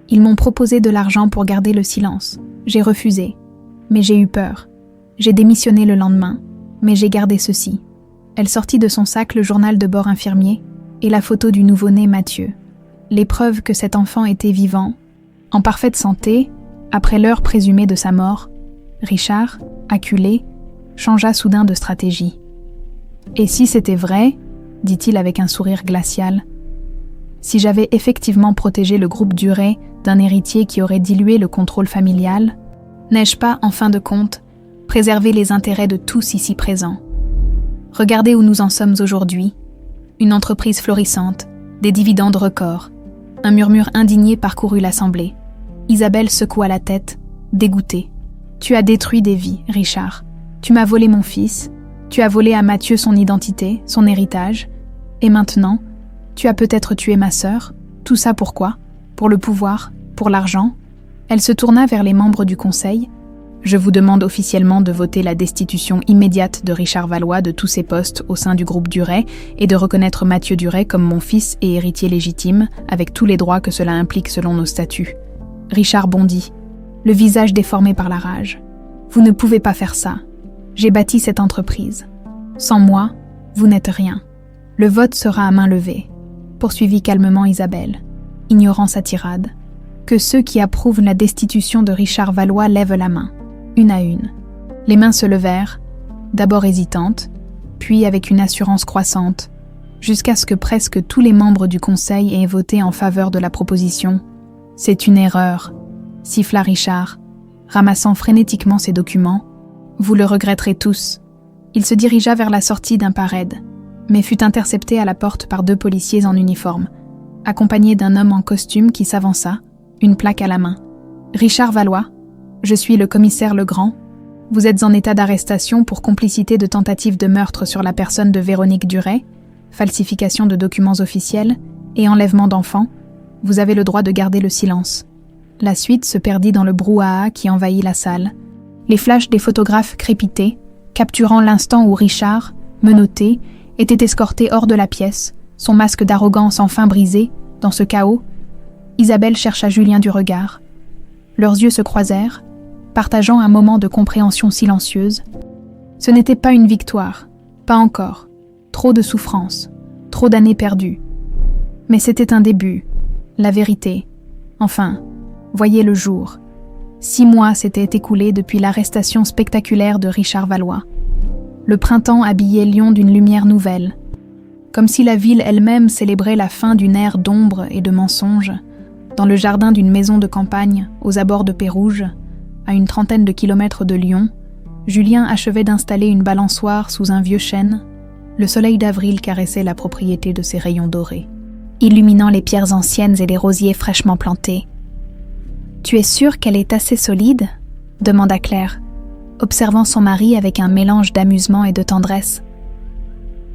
Ils m'ont proposé de l'argent pour garder le silence. J'ai refusé, mais j'ai eu peur. J'ai démissionné le lendemain, mais j'ai gardé ceci. » Elle sortit de son sac le journal de bord infirmier et la photo du nouveau-né Mathieu. Les preuves que cet enfant était vivant, en parfaite santé, après l'heure présumée de sa mort. Richard, acculé, changea soudain de stratégie. « Et si c'était vrai, » dit-il avec un sourire glacial, « si j'avais effectivement protégé le groupe Duret d'un héritier qui aurait dilué le contrôle familial, n'ai-je pas, en fin de compte, préservé les intérêts de tous ici présents? Regardez où nous en sommes aujourd'hui. Une entreprise florissante, des dividendes records, Un murmure indigné parcourut l'assemblée. Isabelle secoua la tête, dégoûtée. « Tu as détruit des vies, Richard. Tu m'as volé mon fils. Tu as volé à Mathieu son identité, son héritage. Et maintenant, tu as peut-être tué ma sœur. Tout ça pourquoi? Pour le pouvoir? Pour l'argent ?» Elle se tourna vers les membres du conseil. « Je vous demande officiellement de voter la destitution immédiate de Richard Valois de tous ses postes au sein du groupe Duret et de reconnaître Mathieu Duret comme mon fils et héritier légitime, avec tous les droits que cela implique selon nos statuts. » Richard bondit, le visage déformé par la rage. « Vous ne pouvez pas faire ça. J'ai bâti cette entreprise. Sans moi, vous n'êtes rien. Le vote sera à main levée. » Poursuivit calmement Isabelle, ignorant sa tirade. « Que ceux qui approuvent la destitution de Richard Valois lèvent la main, une à une. » Les mains se levèrent, d'abord hésitantes, puis avec une assurance croissante, jusqu'à ce que presque tous les membres du conseil aient voté en faveur de la proposition. « C'est une erreur », siffla Richard, ramassant frénétiquement ses documents. « Vous le regretterez tous. » Il se dirigea vers la sortie d'un pas raide, mais fut intercepté à la porte par 2 policiers en uniforme, accompagné d'un homme en costume qui s'avança, une plaque à la main. « Richard Valois, je suis le commissaire Legrand. Vous êtes en état d'arrestation pour complicité de tentative de meurtre sur la personne de Véronique Duret, falsification de documents officiels et enlèvement d'enfants. Vous avez le droit de garder le silence. » La suite se perdit dans le brouhaha qui envahit la salle. Les flashs des photographes crépitaient, capturant l'instant où Richard, menotté, était escorté hors de la pièce, son masque d'arrogance enfin brisé, dans ce chaos. Isabelle chercha Julien du regard. Leurs yeux se croisèrent, partageant un moment de compréhension silencieuse. Ce n'était pas une victoire, pas encore. Trop de souffrance, trop d'années perdues. Mais c'était un début, la vérité. Enfin, voyez le jour. 6 mois s'étaient écoulés depuis l'arrestation spectaculaire de Richard Valois. Le printemps habillait Lyon d'une lumière nouvelle, comme si la ville elle-même célébrait la fin d'une ère d'ombre et de mensonges. Dans le jardin d'une maison de campagne, aux abords de Pérouge, à une 30aine de kilomètres de Lyon, Julien achevait d'installer une balançoire sous un vieux chêne. Le soleil d'avril caressait la propriété de ses rayons dorés, illuminant les pierres anciennes et les rosiers fraîchement plantés. « Tu es sûre qu'elle est assez solide ?» demanda Claire, observant son mari avec un mélange d'amusement et de tendresse.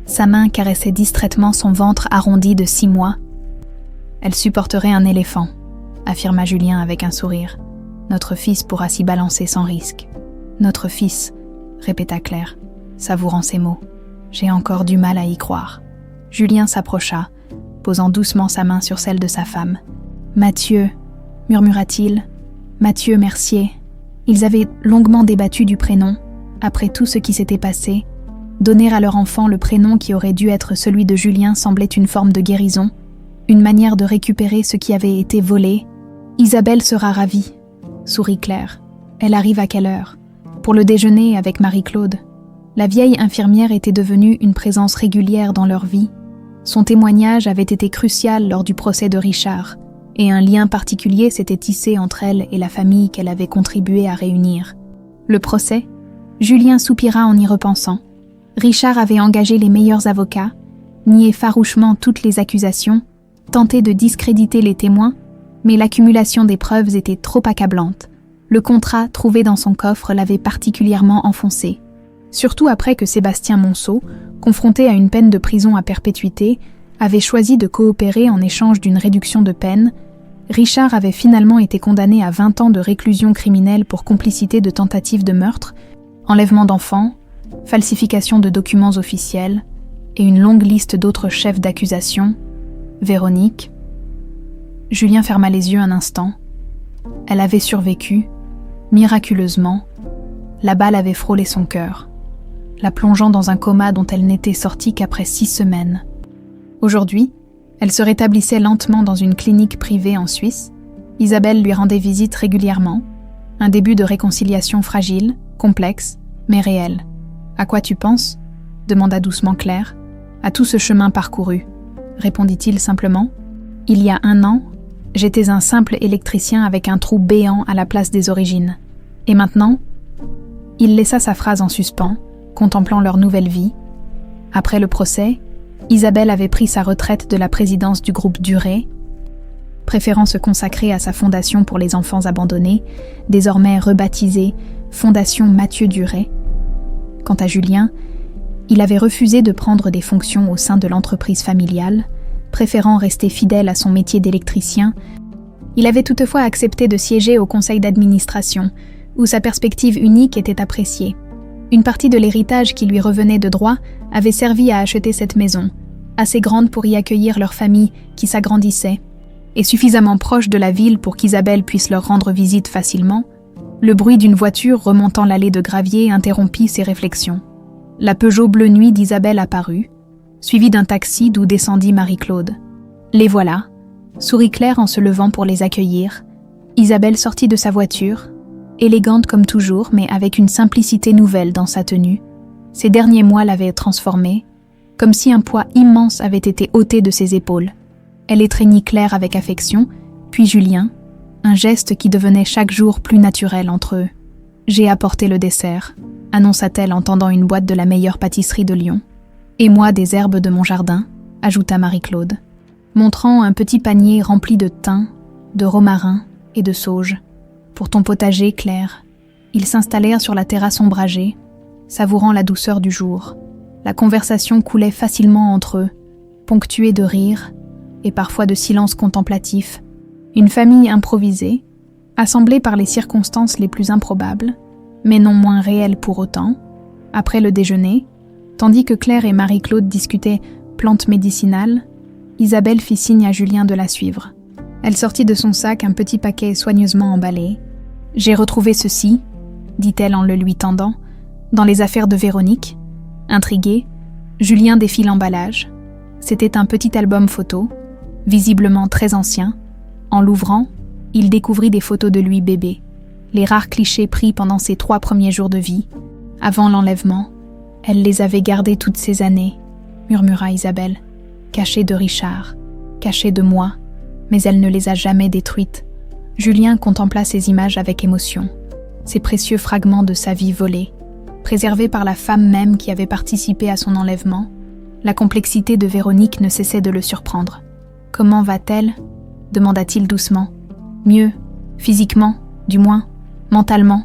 Sa main caressait distraitement son ventre arrondi de 6 mois. « Elle supporterait un éléphant, » affirma Julien avec un sourire. « Notre fils pourra s'y balancer sans risque. »« Notre fils » répéta Claire, savourant ces mots. « J'ai encore du mal à y croire. » Julien s'approcha, posant doucement sa main sur celle de sa femme. « Mathieu » murmura-t-il. « Mathieu Mercier. » Ils avaient longuement débattu du prénom, après tout ce qui s'était passé. Donner à leur enfant le prénom qui aurait dû être celui de Julien semblait une forme de guérison, une manière de récupérer ce qui avait été volé. « Isabelle sera ravie, » sourit Claire. « Elle arrive à quelle heure ? Pour le déjeuner avec Marie-Claude. » La vieille infirmière était devenue une présence régulière dans leur vie. Son témoignage avait été crucial lors du procès de Richard, et un lien particulier s'était tissé entre elle et la famille qu'elle avait contribué à réunir. Le procès, Julien soupira en y repensant. Richard avait engagé les meilleurs avocats, nié farouchement toutes les accusations, tenté de discréditer les témoins, mais l'accumulation des preuves était trop accablante. Le contrat trouvé dans son coffre l'avait particulièrement enfoncé. Surtout après que Sébastien Monceau, confronté à une peine de prison à perpétuité, avait choisi de coopérer en échange d'une réduction de peine, Richard avait finalement été condamné à 20 ans de réclusion criminelle pour complicité de tentative de meurtre, enlèvement d'enfants, falsification de documents officiels et une longue liste d'autres chefs d'accusation. Véronique. Julien ferma les yeux un instant. Elle avait survécu, miraculeusement. La balle avait frôlé son cœur, la plongeant dans un coma dont elle n'était sortie qu'après 6 semaines. Aujourd'hui, elle se rétablissait lentement dans une clinique privée en Suisse. Isabelle lui rendait visite régulièrement. Un début de réconciliation fragile, complexe, mais réel. « À quoi tu penses ?» demanda doucement Claire. « À tout ce chemin parcouru », répondit-il simplement. « Il y a 1 an, j'étais un simple électricien avec un trou béant à la place des origines. Et maintenant ?» Il laissa sa phrase en suspens, contemplant leur nouvelle vie. Après le procès, Isabelle avait pris sa retraite de la présidence du groupe Duret. préférant se consacrer à sa fondation pour les enfants abandonnés, désormais rebaptisée Fondation Mathieu Duret. Quant à Julien, il avait refusé de prendre des fonctions au sein de l'entreprise familiale, préférant rester fidèle à son métier d'électricien. Il avait toutefois accepté de siéger au conseil d'administration, où sa perspective unique était appréciée. Une partie de l'héritage qui lui revenait de droit avait servi à acheter cette maison, assez grande pour y accueillir leur famille qui s'agrandissait, et suffisamment proche de la ville pour qu'Isabelle puisse leur rendre visite facilement. Le bruit d'une voiture remontant l'allée de gravier interrompit ses réflexions. La Peugeot bleu nuit d'Isabelle apparut, suivie d'un taxi d'où descendit Marie-Claude. Les voilà, sourit Claire en se levant pour les accueillir. Isabelle sortit de sa voiture, élégante comme toujours, mais avec une simplicité nouvelle dans sa tenue. Ces derniers mois l'avaient transformée, comme si un poids immense avait été ôté de ses épaules. Elle étreignit Claire avec affection, puis Julien, un geste qui devenait chaque jour plus naturel entre eux. « J'ai apporté le dessert », annonça-t-elle en tendant une boîte de la meilleure pâtisserie de Lyon. « Et moi des herbes de mon jardin », ajouta Marie-Claude, montrant un petit panier rempli de thym, de romarin et de sauge. « Pour ton potager, Claire. » Ils s'installèrent sur la terrasse ombragée, savourant la douceur du jour. La conversation coulait facilement entre eux, ponctuée de rires et parfois de silence contemplatif. Une famille improvisée, assemblée par les circonstances les plus improbables, mais non moins réelles pour autant. Après le déjeuner, tandis que Claire et Marie-Claude discutaient plantes médicinales, Isabelle fit signe à Julien de la suivre. Elle sortit de son sac un petit paquet soigneusement emballé. « J'ai retrouvé ceci », dit-elle en le lui tendant, « dans les affaires de Véronique. » Intrigué, Julien défit l'emballage. C'était un petit album photo, visiblement très ancien. En l'ouvrant, il découvrit des photos de lui bébé, les rares clichés pris pendant ses 3 premiers jours de vie. Avant l'enlèvement, elle les avait gardés toutes ces années, murmura Isabelle, cachés de Richard, cachés de moi, mais elle ne les a jamais détruites. Julien contempla ces images avec émotion, ces précieux fragments de sa vie volés, préservés par la femme même qui avait participé à son enlèvement. La complexité de Véronique ne cessait de le surprendre. « Comment va-t-elle » demanda-t-il doucement. « Mieux, physiquement, du moins, mentalement. »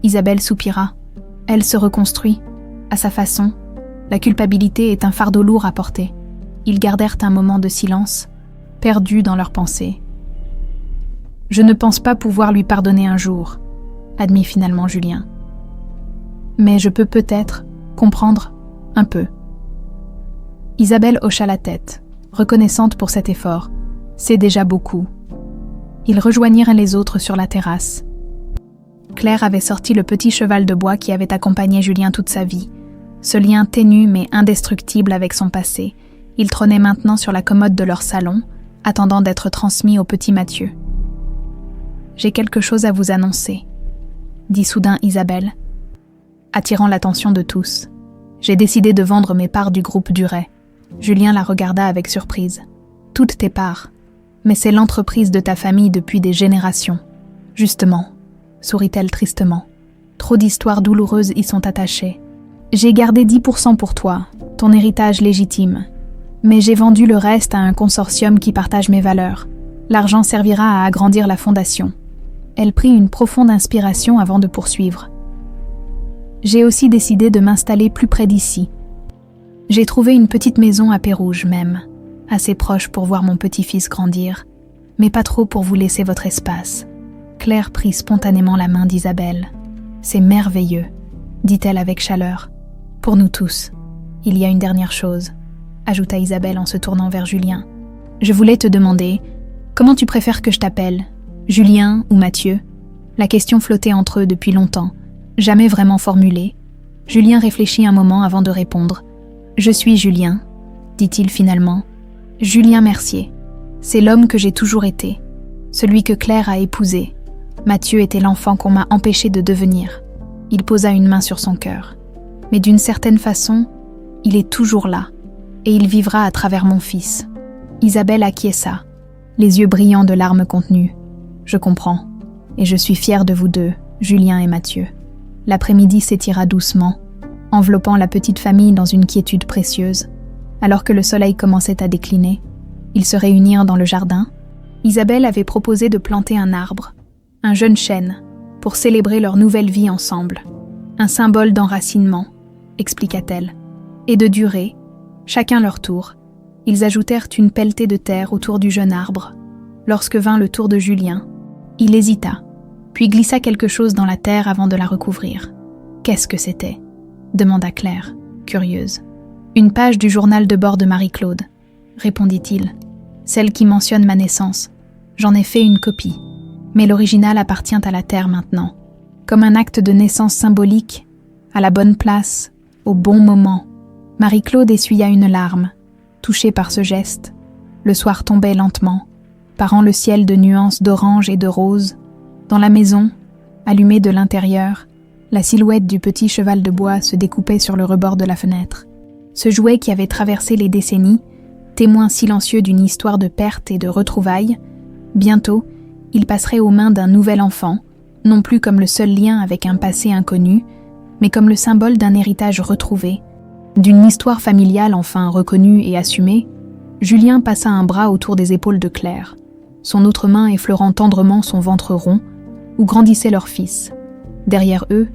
Isabelle soupira. « Elle se reconstruit, à sa façon. La culpabilité est un fardeau lourd à porter. » Ils gardèrent un moment de silence, perdus dans leurs pensées. « Je ne pense pas pouvoir lui pardonner un jour, » admit finalement Julien. « Mais je peux peut-être comprendre un peu. » Isabelle hocha la tête, reconnaissante pour cet effort. C'est déjà beaucoup. Ils rejoignirent les autres sur la terrasse. Claire avait sorti le petit cheval de bois qui avait accompagné Julien toute sa vie. Ce lien ténu mais indestructible avec son passé. Il trônait maintenant sur la commode de leur salon, attendant d'être transmis au petit Mathieu. « J'ai quelque chose à vous annoncer », dit soudain Isabelle, attirant l'attention de tous. « J'ai décidé de vendre mes parts du groupe Duret. » Julien la regarda avec surprise. « Toutes tes parts. Mais c'est l'entreprise de ta famille depuis des générations. » « Justement, » sourit-elle tristement. « Trop d'histoires douloureuses y sont attachées. J'ai gardé 10% pour toi, ton héritage légitime. Mais j'ai vendu le reste à un consortium qui partage mes valeurs. L'argent servira à agrandir la fondation. » Elle prit une profonde inspiration avant de poursuivre. « J'ai aussi décidé de m'installer plus près d'ici. J'ai trouvé une petite maison à Pérouges même, assez proche pour voir mon petit-fils grandir, mais pas trop pour vous laisser votre espace. » Claire prit spontanément la main d'Isabelle. « C'est merveilleux, » dit-elle avec chaleur. « Pour nous tous. Il y a une dernière chose, » ajouta Isabelle en se tournant vers Julien. « Je voulais te demander, comment tu préfères que je t'appelle, Julien ou Mathieu ?» La question flottait entre eux depuis longtemps, jamais vraiment formulée. Julien réfléchit un moment avant de répondre. « Je suis Julien, » dit-il finalement. « Julien Mercier. C'est l'homme que j'ai toujours été, celui que Claire a épousé. Mathieu était l'enfant qu'on m'a empêché de devenir. » Il posa une main sur son cœur. « Mais d'une certaine façon, il est toujours là, et il vivra à travers mon fils. » Isabelle acquiesça, les yeux brillants de larmes contenues. « Je comprends, et je suis fière de vous deux, Julien et Mathieu. » L'après-midi s'étira doucement, enveloppant la petite famille dans une quiétude précieuse. Alors que le soleil commençait à décliner, ils se réunirent dans le jardin, Isabelle avait proposé de planter un arbre, un jeune chêne, pour célébrer leur nouvelle vie ensemble. Un symbole d'enracinement, expliqua-t-elle, et de durée. Chacun leur tour, ils ajoutèrent une pelletée de terre autour du jeune arbre. Lorsque vint le tour de Julien, il hésita, puis glissa quelque chose dans la terre avant de la recouvrir. « Qu'est-ce que c'était » demanda Claire, curieuse. « Une page du journal de bord de Marie-Claude, » répondit-il. « Celle qui mentionne ma naissance. J'en ai fait une copie, mais l'original appartient à la terre maintenant. Comme un acte de naissance symbolique, à la bonne place, au bon moment. » Marie-Claude essuya une larme, touchée par ce geste. Le soir tombait lentement, parant le ciel de nuances d'orange et de rose. Dans la maison, allumée de l'intérieur, la silhouette du petit cheval de bois se découpait sur le rebord de la fenêtre. Ce jouet qui avait traversé les décennies, témoin silencieux d'une histoire de perte et de retrouvailles, bientôt, il passerait aux mains d'un nouvel enfant, non plus comme le seul lien avec un passé inconnu, mais comme le symbole d'un héritage retrouvé, d'une histoire familiale enfin reconnue et assumée. Julien passa un bras autour des épaules de Claire, son autre main effleurant tendrement son ventre rond, où grandissait leur fils. Derrière eux,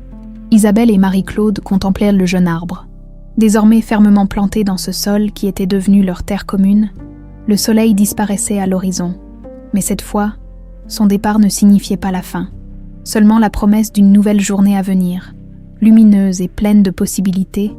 Isabelle et Marie-Claude contemplèrent le jeune arbre. Désormais fermement planté dans ce sol qui était devenu leur terre commune, le soleil disparaissait à l'horizon. Mais cette fois, son départ ne signifiait pas la fin, seulement la promesse d'une nouvelle journée à venir, lumineuse et pleine de possibilités,